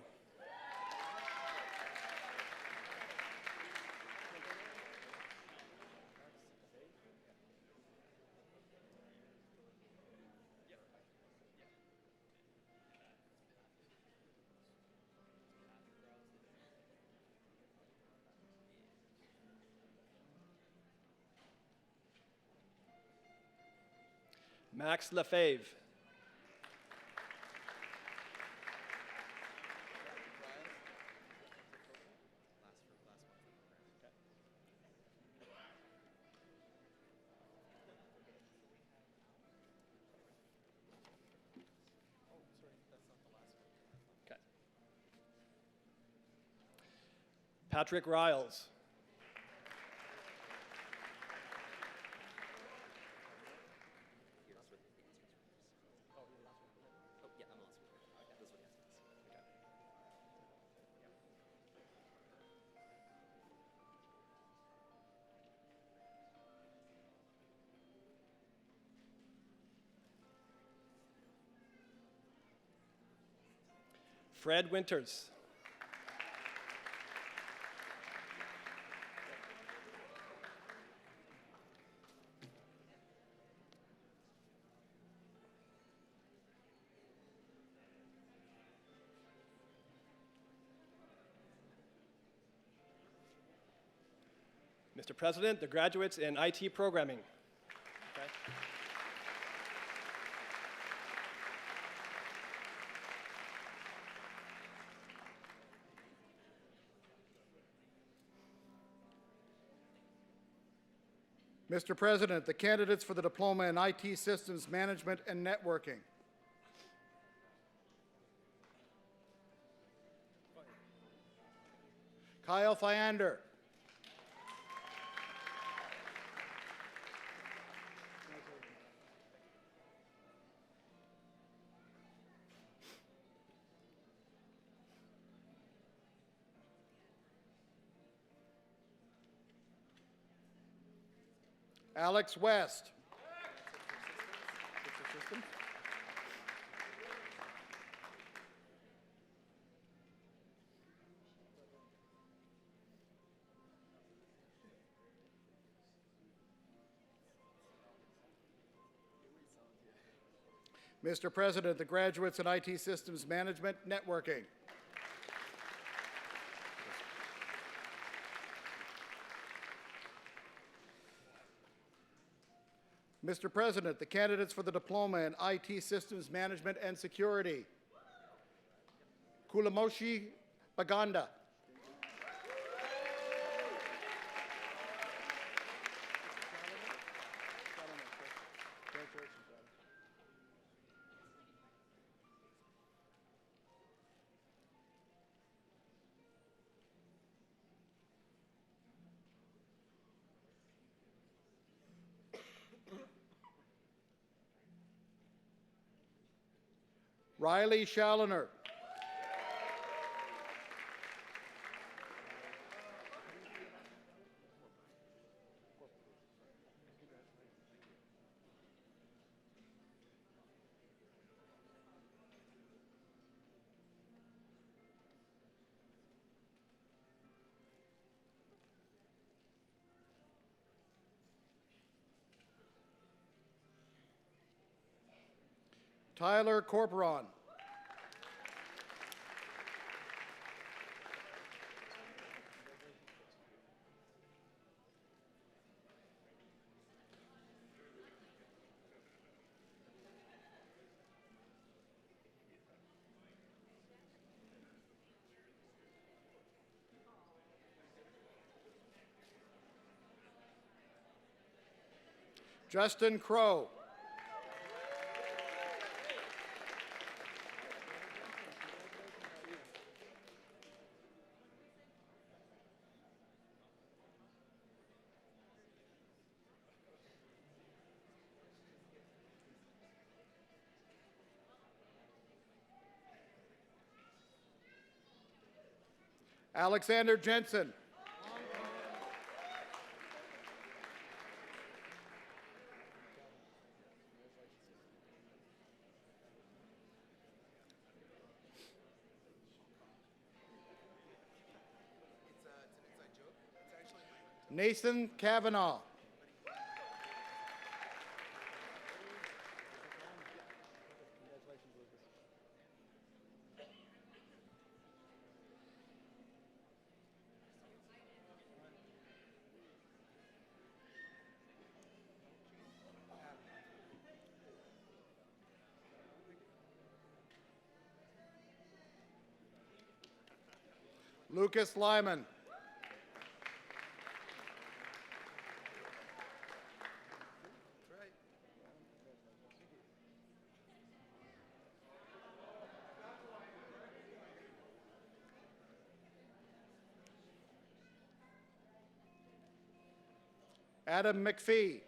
Max Lefebvre. Patrick Riles. Fred Winters. Mr. President, the graduates in IT programming. Okay. Mr. President, the candidates for the Diploma in IT Systems Management and Networking. Kyle Fyander. Alex West. Mr. President, the graduates in IT Systems Management Networking. Mr. President, the candidates for the Diploma in IT Systems Management and Security. Kulamoshi Baganda. Riley Challoner. Tyler Corporon. Justin Crow. Alexander Jensen. Nathan Kavanaugh. Lucas Lyman. Adam McPhee.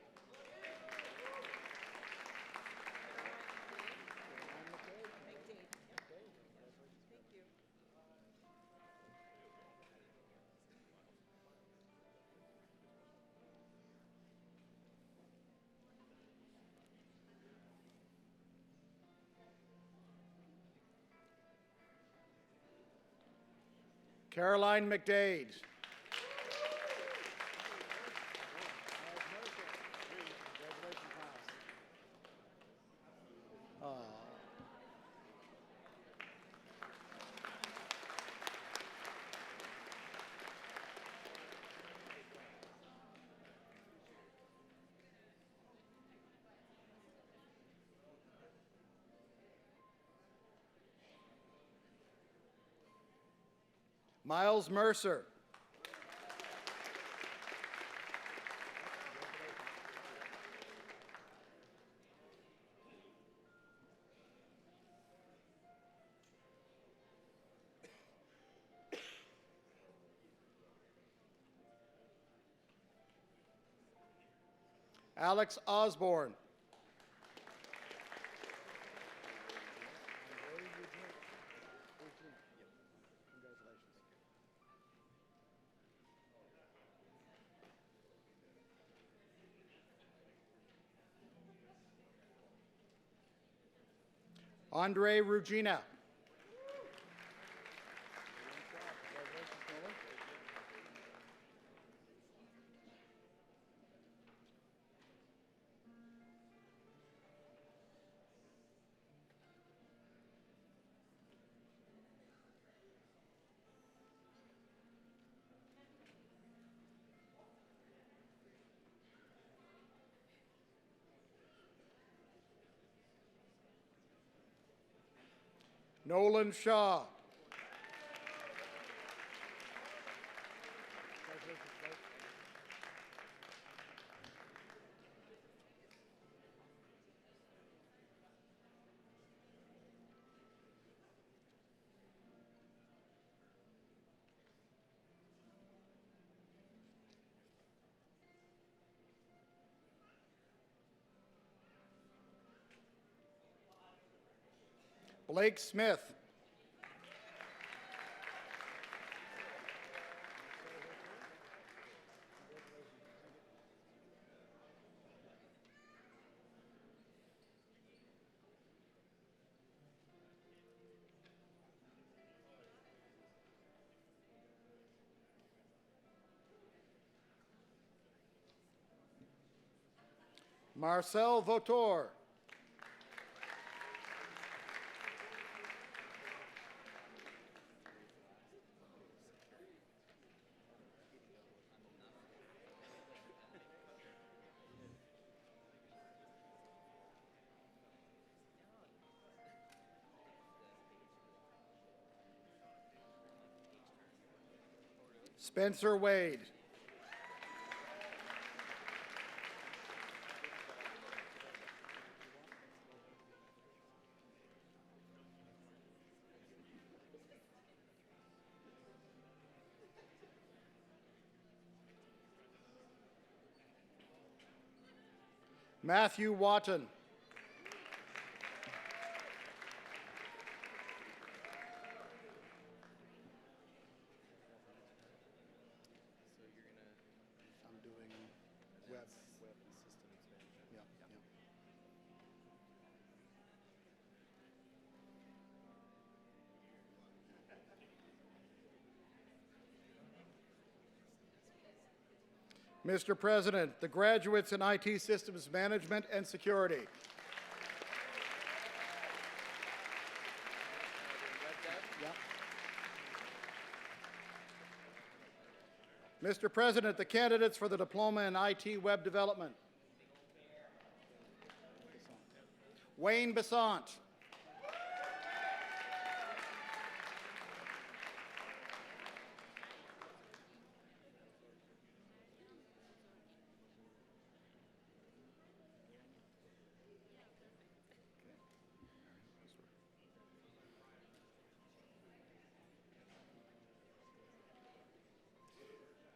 Caroline McDade. Miles Mercer. Alex Osborne. Andre Rugina. Nolan Shaw. Blake Smith. Marcel Vautour. Spencer Wade. Matthew Watton. I'm doing web systems. Yeah, yeah. Mr. President, the graduates in IT Systems Management and Security. Mr. President, the candidates for the Diploma in IT Web Development. Wayne Besant.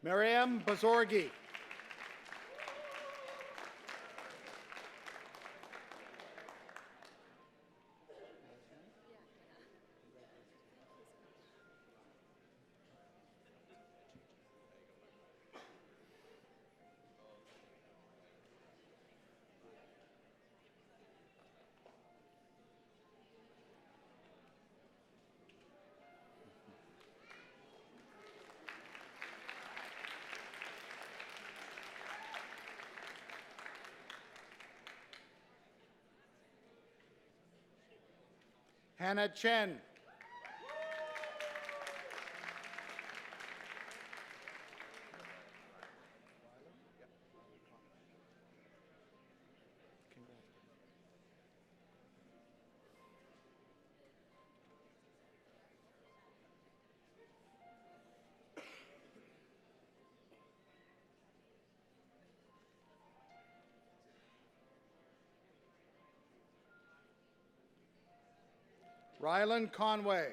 Mariam Bazorgi. Hannah Chen. Rylan Conway.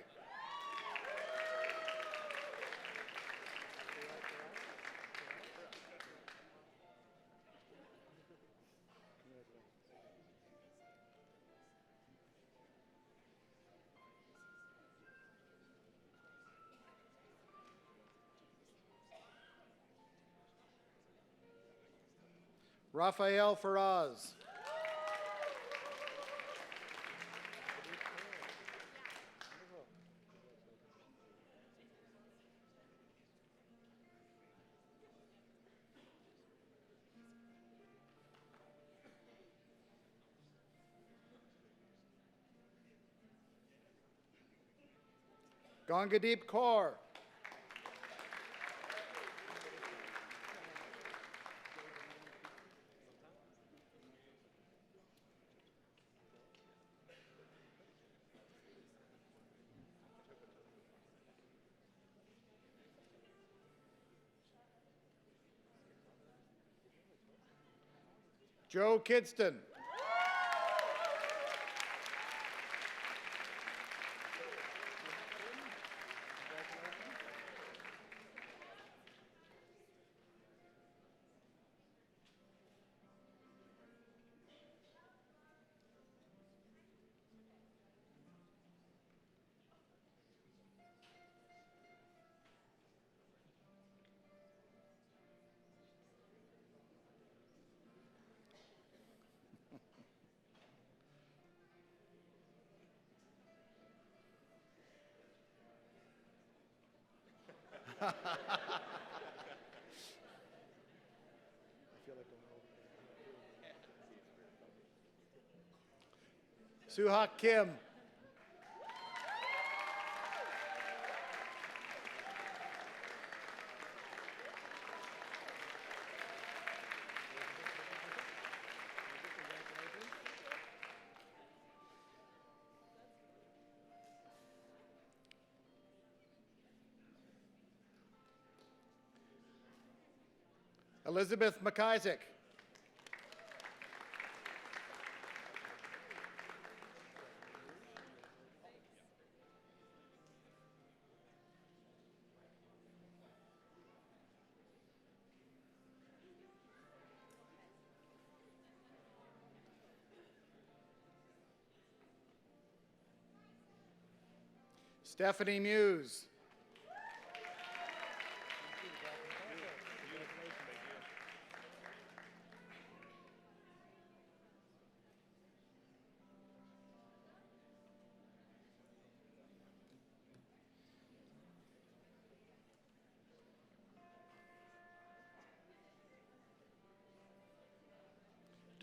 Rafael Faraz. Gangadeep Kaur. Joe Kidston. Suhak Kim. Elizabeth McIsaac. Stephanie Muse.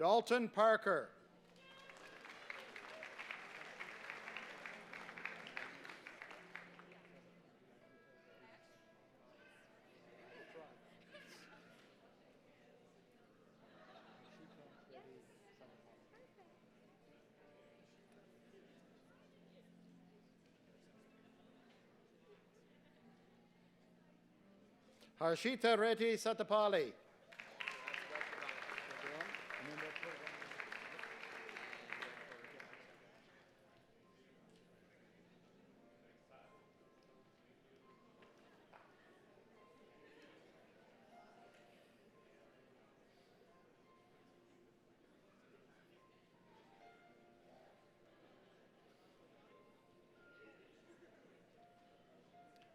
Dalton Parker. Harshita Reddy Satapalli.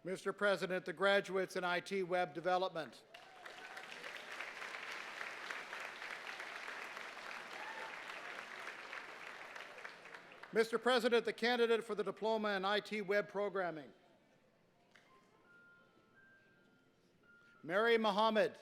Mr. President, the graduates in IT web development. Mr. President, the candidate for the diploma in IT web programming. Mary Mohammed.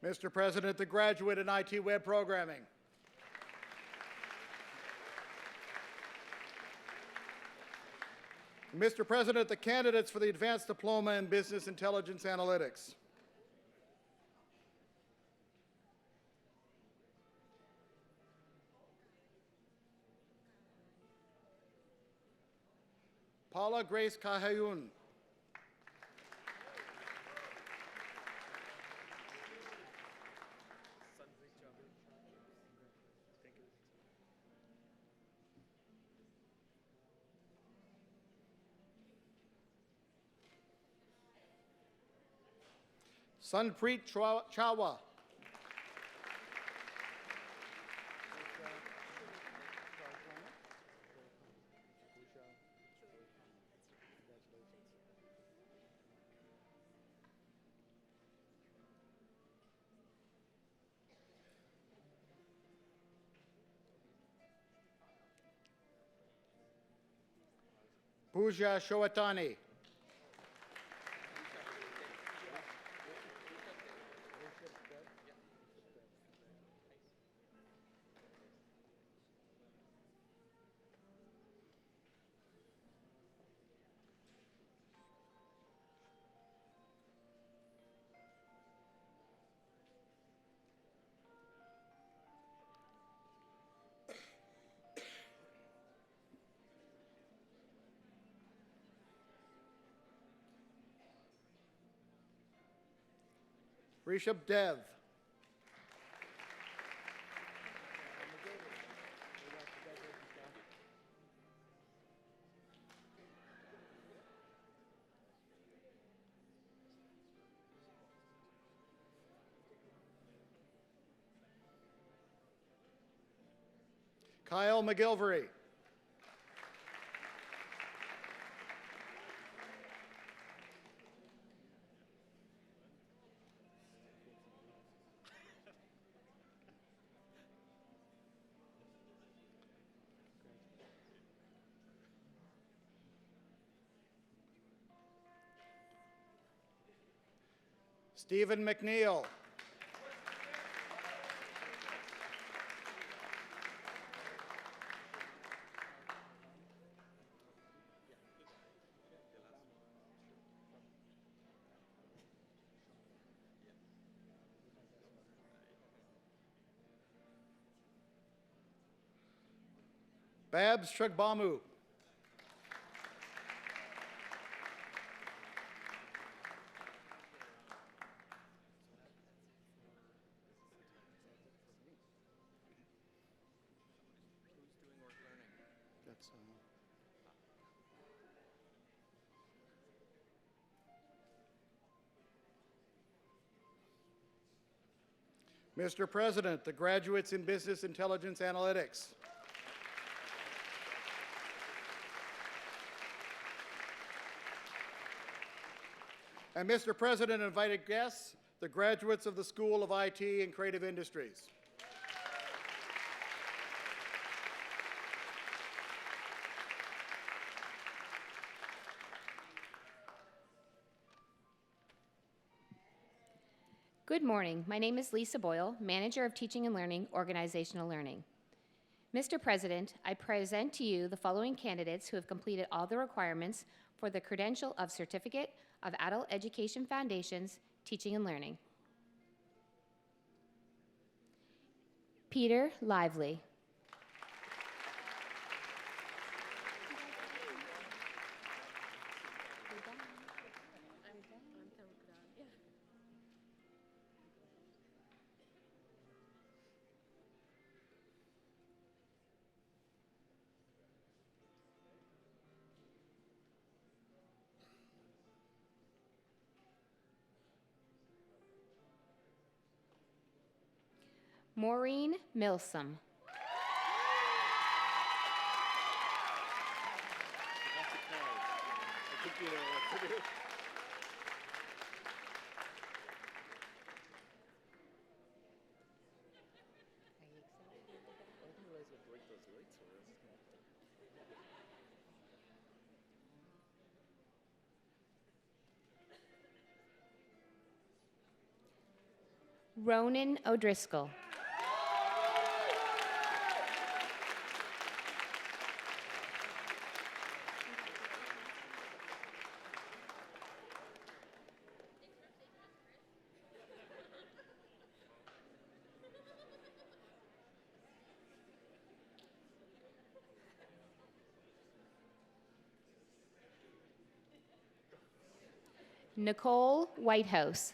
Mr. President, the graduate in IT web programming. Mr. President, the candidates for the Advanced Diploma in Business Intelligence Analytics. Paula Grace Kahayun. Sunpreet Chawa. Pooja Showatani. Rishabh Dev. Kyle McGilvery. Stephen McNeil. Babs Shugbamu. Mr. President, the graduates in Business Intelligence Analytics. And Mr. President, invited guests, the graduates of the School of IT and Creative Industries. Good morning. My name is Lisa Boyle, Manager of Teaching and Learning, Organizational Learning. Mr. President, I present to you the following candidates who have completed all the requirements for the credential of Certificate of Adult Education Foundations, Teaching and Learning. Peter Lively. Maureen Milsom. Ronan O'Driscoll. Nicole Whitehouse.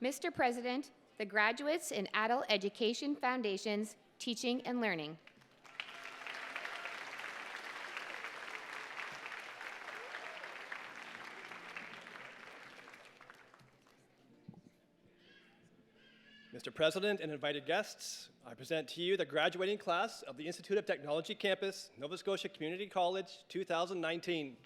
Mr. President, the graduates in Adult Education Foundation's Teaching and Learning. Mr. President and invited guests, I present to you the graduating class of the Institute of Technology Campus, Nova Scotia Community College 2019.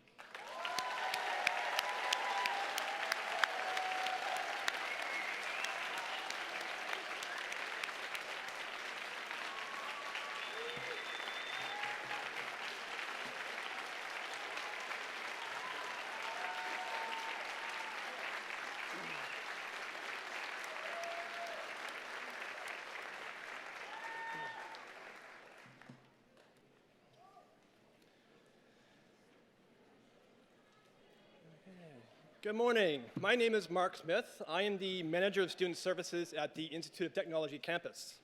Good morning. My name is Mark Smith. I am the Manager of Student Services at the Institute of Technology campus.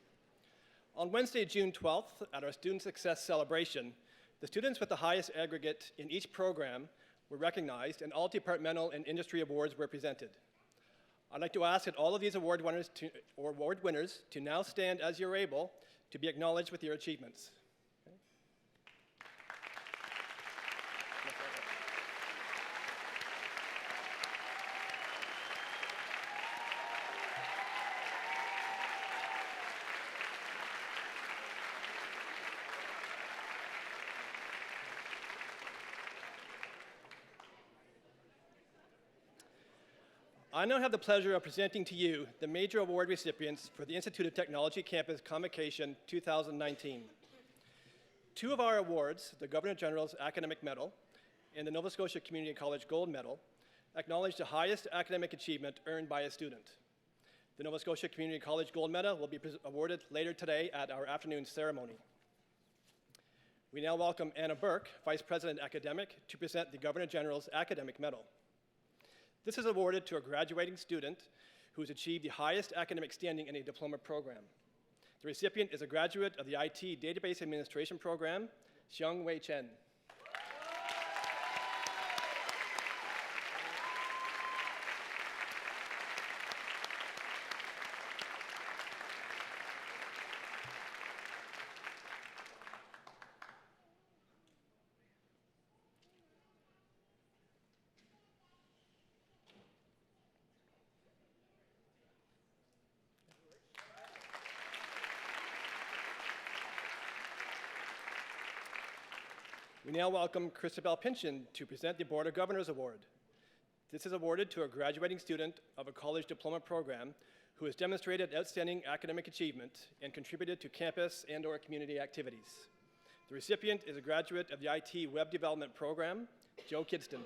On Wednesday, June 12th, at our Student Success Celebration, the students with the highest aggregate in each program were recognized and all departmental and industry awards were presented. I'd like to ask that all of these award winners to now stand as you're able to be acknowledged with your achievements. I now have the pleasure of presenting to you the major award recipients for the Institute of Technology Campus Convocation 2019. Two of our awards, the Governor General's Academic Medal and the Nova Scotia Community College Gold Medal, acknowledge the highest academic achievement earned by a student. The Nova Scotia Community College Gold Medal will be awarded later today at our afternoon ceremony. We now welcome Anna Burke, Vice President Academic, to present the Governor General's Academic Medal. This is awarded to a graduating student who has achieved the highest academic standing in a diploma program. The recipient is a graduate of the IT Database Administration Program, Xiang Wei Chen. We now welcome Christabel Pynchon to present the Board of Governors Award. This is awarded to a graduating student of a college diploma program who has demonstrated outstanding academic achievement and contributed to campus and/or community activities. The recipient is a graduate of the IT Web Development Program, Joe Kidston.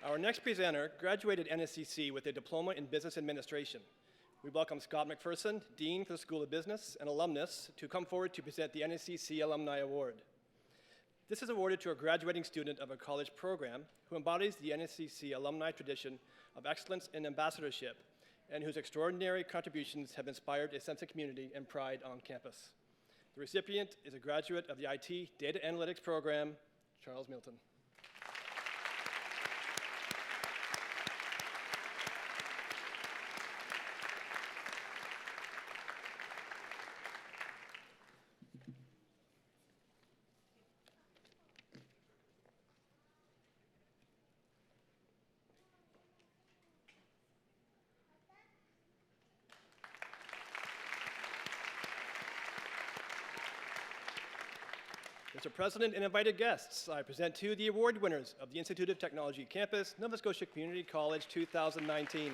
Our next presenter graduated NSCC with a diploma in business administration. We welcome Scott McPherson, Dean for the School of Business and alumnus, to come forward to present the NSCC Alumni Award. This is awarded to a graduating student of a college program who embodies the NSCC alumni tradition of excellence and ambassadorship, and whose extraordinary contributions have inspired a sense of community and pride on campus. The recipient is a graduate of the IT Data Analytics Program, Charles Milton. Mr. President and invited guests, I present to you the award winners of the Institute of Technology Campus, Nova Scotia Community College 2019.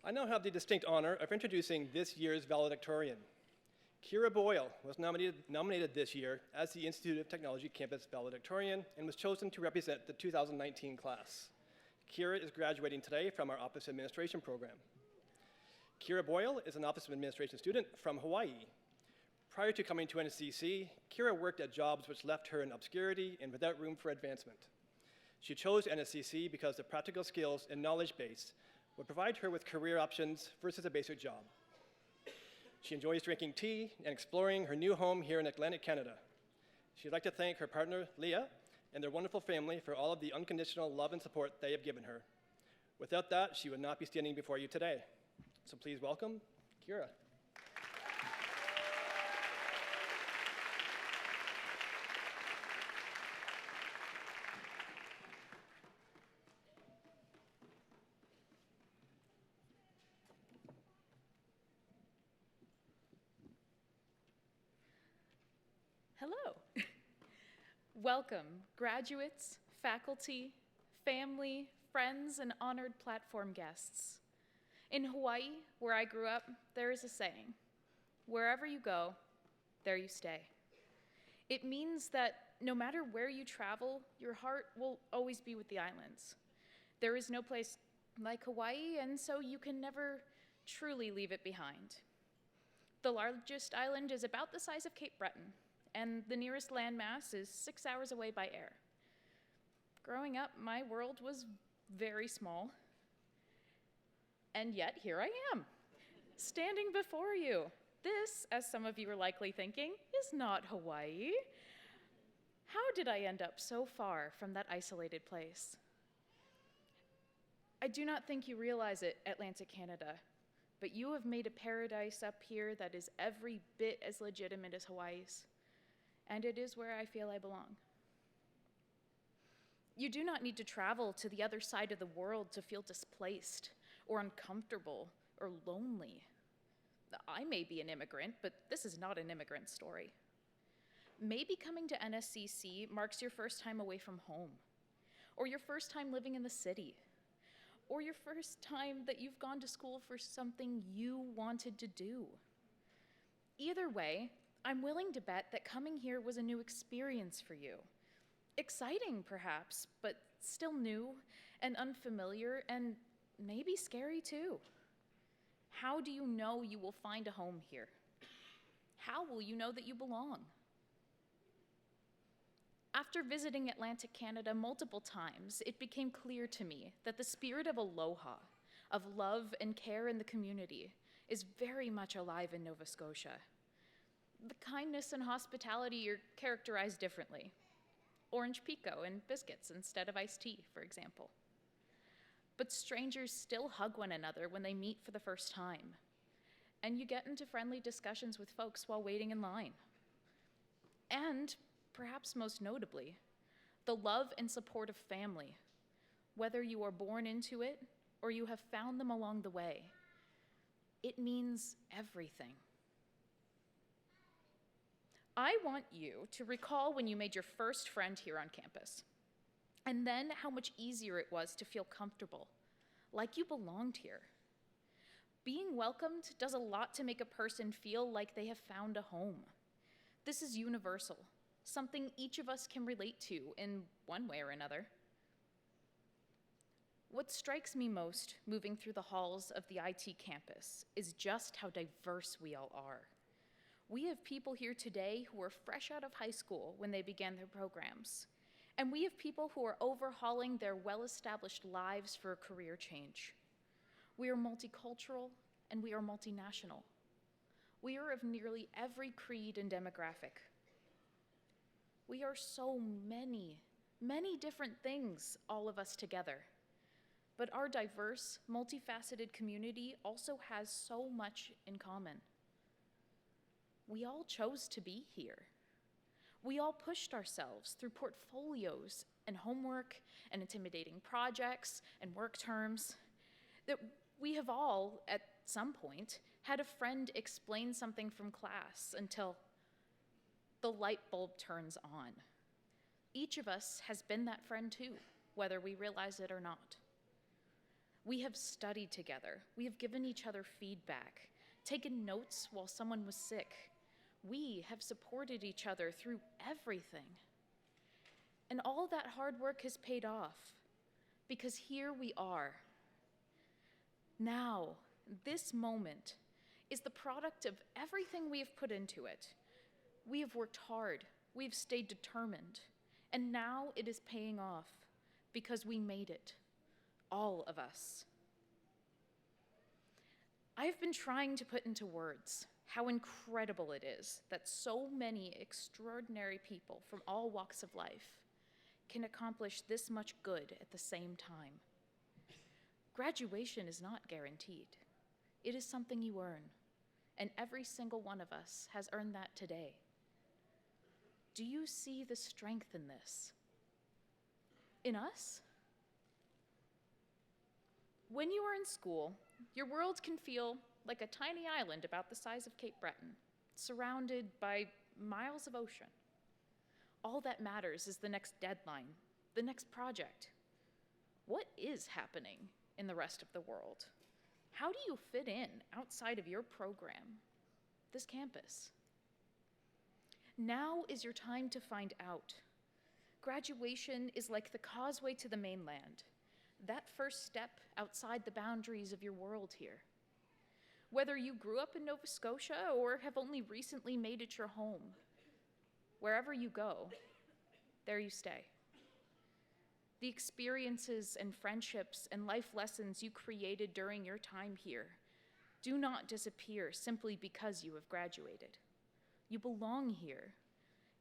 I now have the distinct honor of introducing this year's valedictorian. Kyra Boyle was nominated this year as the Institute of Technology Campus valedictorian and was chosen to represent the 2019 class. Kyra is graduating today from our Office of Administration program. Kyra Boyle is an Office of Administration student from Hawaii. Prior to coming to NSCC, Kyra worked at jobs which left her in obscurity and without room for advancement. She chose NSCC because the practical skills and knowledge base would provide her with career options versus a basic job. She enjoys drinking tea and exploring her new home here in Atlantic Canada. She'd like to thank her partner, Leah, and their wonderful family for all of the unconditional love and support they have given her. Without that, she would not be standing before you today. So please welcome Kyra. Hello. Welcome, graduates, faculty, family, friends, and honored platform guests. In Hawaii, where I grew up, there is a saying, wherever you go, there you stay. It means that no matter where you travel, your heart will always be with the islands. There is no place like Hawaii, and so you can never truly leave it behind. The largest island is about the size of Cape Breton, and the nearest landmass is 6 hours away by air. Growing up, my world was very small, and yet here I am, standing before you. This, as some of you are likely thinking, is not Hawaii. How did I end up so far from that isolated place? I do not think you realize it, Atlantic Canada, but you have made a paradise up here that is every bit as legitimate as Hawaii's. And it is where I feel I belong. You do not need to travel to the other side of the world to feel displaced or uncomfortable or lonely. I may be an immigrant, but this is not an immigrant story. Maybe coming to NSCC marks your first time away from home, or your first time living in the city, or your first time that you've gone to school for something you wanted to do. Either way, I'm willing to bet that coming here was a new experience for you. Exciting, perhaps, but still new and unfamiliar and maybe scary too. How do you know you will find a home here? How will you know that you belong? After visiting Atlantic Canada multiple times, it became clear to me that the spirit of aloha, of love and care in the community, is very much alive in Nova Scotia. The kindness and hospitality are characterized differently. Orange pico and biscuits instead of iced tea, for example. But strangers still hug one another when they meet for the first time. And you get into friendly discussions with folks while waiting in line. And, perhaps most notably, the love and support of family, whether you are born into it or you have found them along the way. It means everything. I want you to recall when you made your first friend here on campus, and then how much easier it was to feel comfortable, like you belonged here. Being welcomed does a lot to make a person feel like they have found a home. This is universal, something each of us can relate to in one way or another. What strikes me most moving through the halls of the IT campus is just how diverse we all are. We have people here today who are fresh out of high school when they began their programs. And we have people who are overhauling their well-established lives for a career change. We are multicultural and we are multinational. We are of nearly every creed and demographic. We are so many different things, all of us together. But our diverse, multifaceted community also has so much in common. We all chose to be here. We all pushed ourselves through portfolios and homework and intimidating projects and work terms. That we have all, at some point, had a friend explain something from class until the light bulb turns on. Each of us has been that friend too, whether we realize it or not. We have studied together. We have given each other feedback, taken notes while someone was sick. We have supported each other through everything. And all that hard work has paid off, because here we are. Now, this moment is the product of everything we have put into it. We have worked hard, we've stayed determined, and now it is paying off because we made it, all of us. I've been trying to put into words how incredible it is that so many extraordinary people from all walks of life can accomplish this much good at the same time. Graduation is not guaranteed. It is something you earn, and every single one of us has earned that today. Do you see the strength in this? In us? When you are in school, your world can feel like a tiny island about the size of Cape Breton, surrounded by miles of ocean. All that matters is the next deadline, the next project. What is happening in the rest of the world? How do you fit in outside of your program, this campus? Now is your time to find out. Graduation is like the causeway to the mainland, that first step outside the boundaries of your world here. Whether you grew up in Nova Scotia or have only recently made it your home, wherever you go, there you stay. The experiences and friendships and life lessons you created during your time here do not disappear simply because you have graduated. You belong here.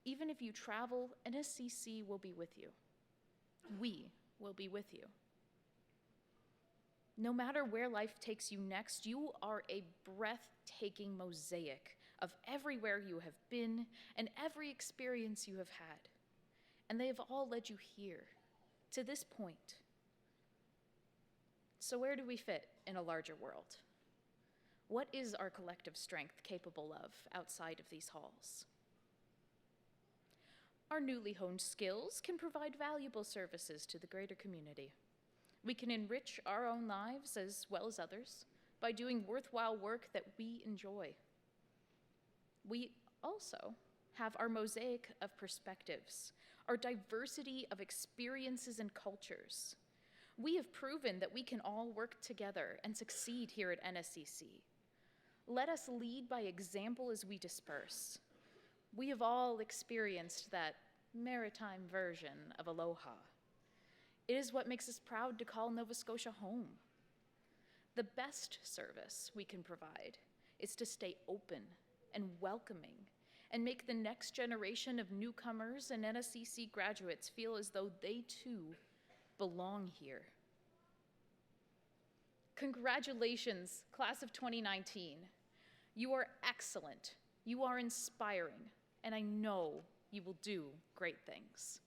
Even if you travel, NSCC will be with you. We will be with you. No matter where life takes you next, you are a breathtaking mosaic of everywhere you have been and every experience you have had. And they have all led you here, to this point. So where do we fit in a larger world? What is our collective strength capable of outside of these halls? Our newly honed skills can provide valuable services to the greater community. We can enrich our own lives as well as others by doing worthwhile work that we enjoy. We also have our mosaic of perspectives, our diversity of experiences and cultures. We have proven that we can all work together and succeed here at NSCC. Let us lead by example as we disperse. We have all experienced that maritime version of aloha. It is what makes us proud to call Nova Scotia home. The best service we can provide is to stay open and welcoming and make the next generation of newcomers and NSCC graduates feel as though they too belong here. Congratulations, class of 2019. You are excellent, you are inspiring, and I know you will do great things.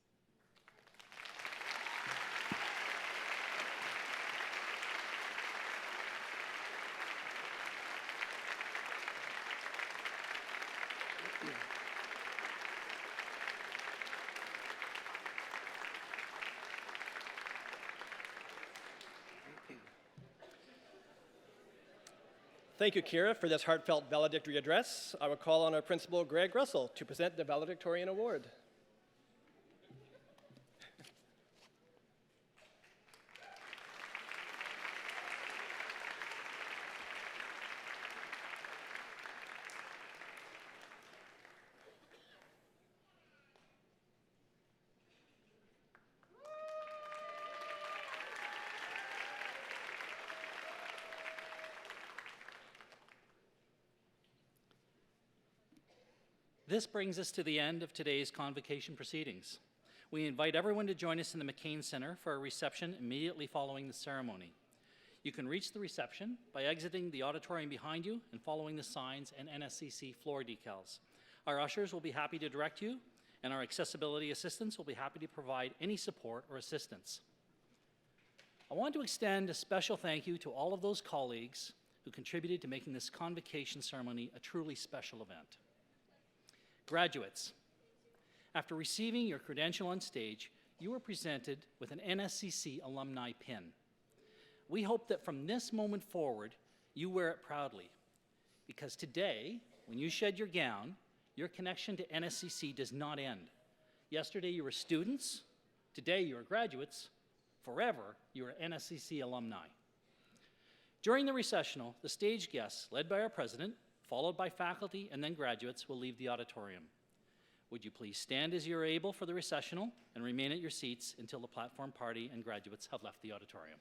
Thank you, Kyra, for this heartfelt valedictory address. I will call on our principal, Greg Russell, to present the valedictorian award. This brings us to the end of today's Convocation proceedings. We invite everyone to join us in the McCain Center for a reception immediately following the ceremony. You can reach the reception by exiting the auditorium behind you and following the signs and NSCC floor decals. Our ushers will be happy to direct you, and our accessibility assistants will be happy to provide any support or assistance. I want to extend a special thank you to all of those colleagues who contributed to making this Convocation ceremony a truly special event. Graduates, after receiving your credential on stage, you were presented with an NSCC alumni pin. We hope that from this moment forward, you wear it proudly, because today, when you shed your gown, your connection to NSCC does not end. Yesterday you were students, today you are graduates, forever you are NSCC alumni. During the recessional, the stage guests, led by our president, followed by faculty and then graduates, will leave the auditorium. Would you please stand as you are able for the recessional and remain at your seats until the platform party and graduates have left the auditorium.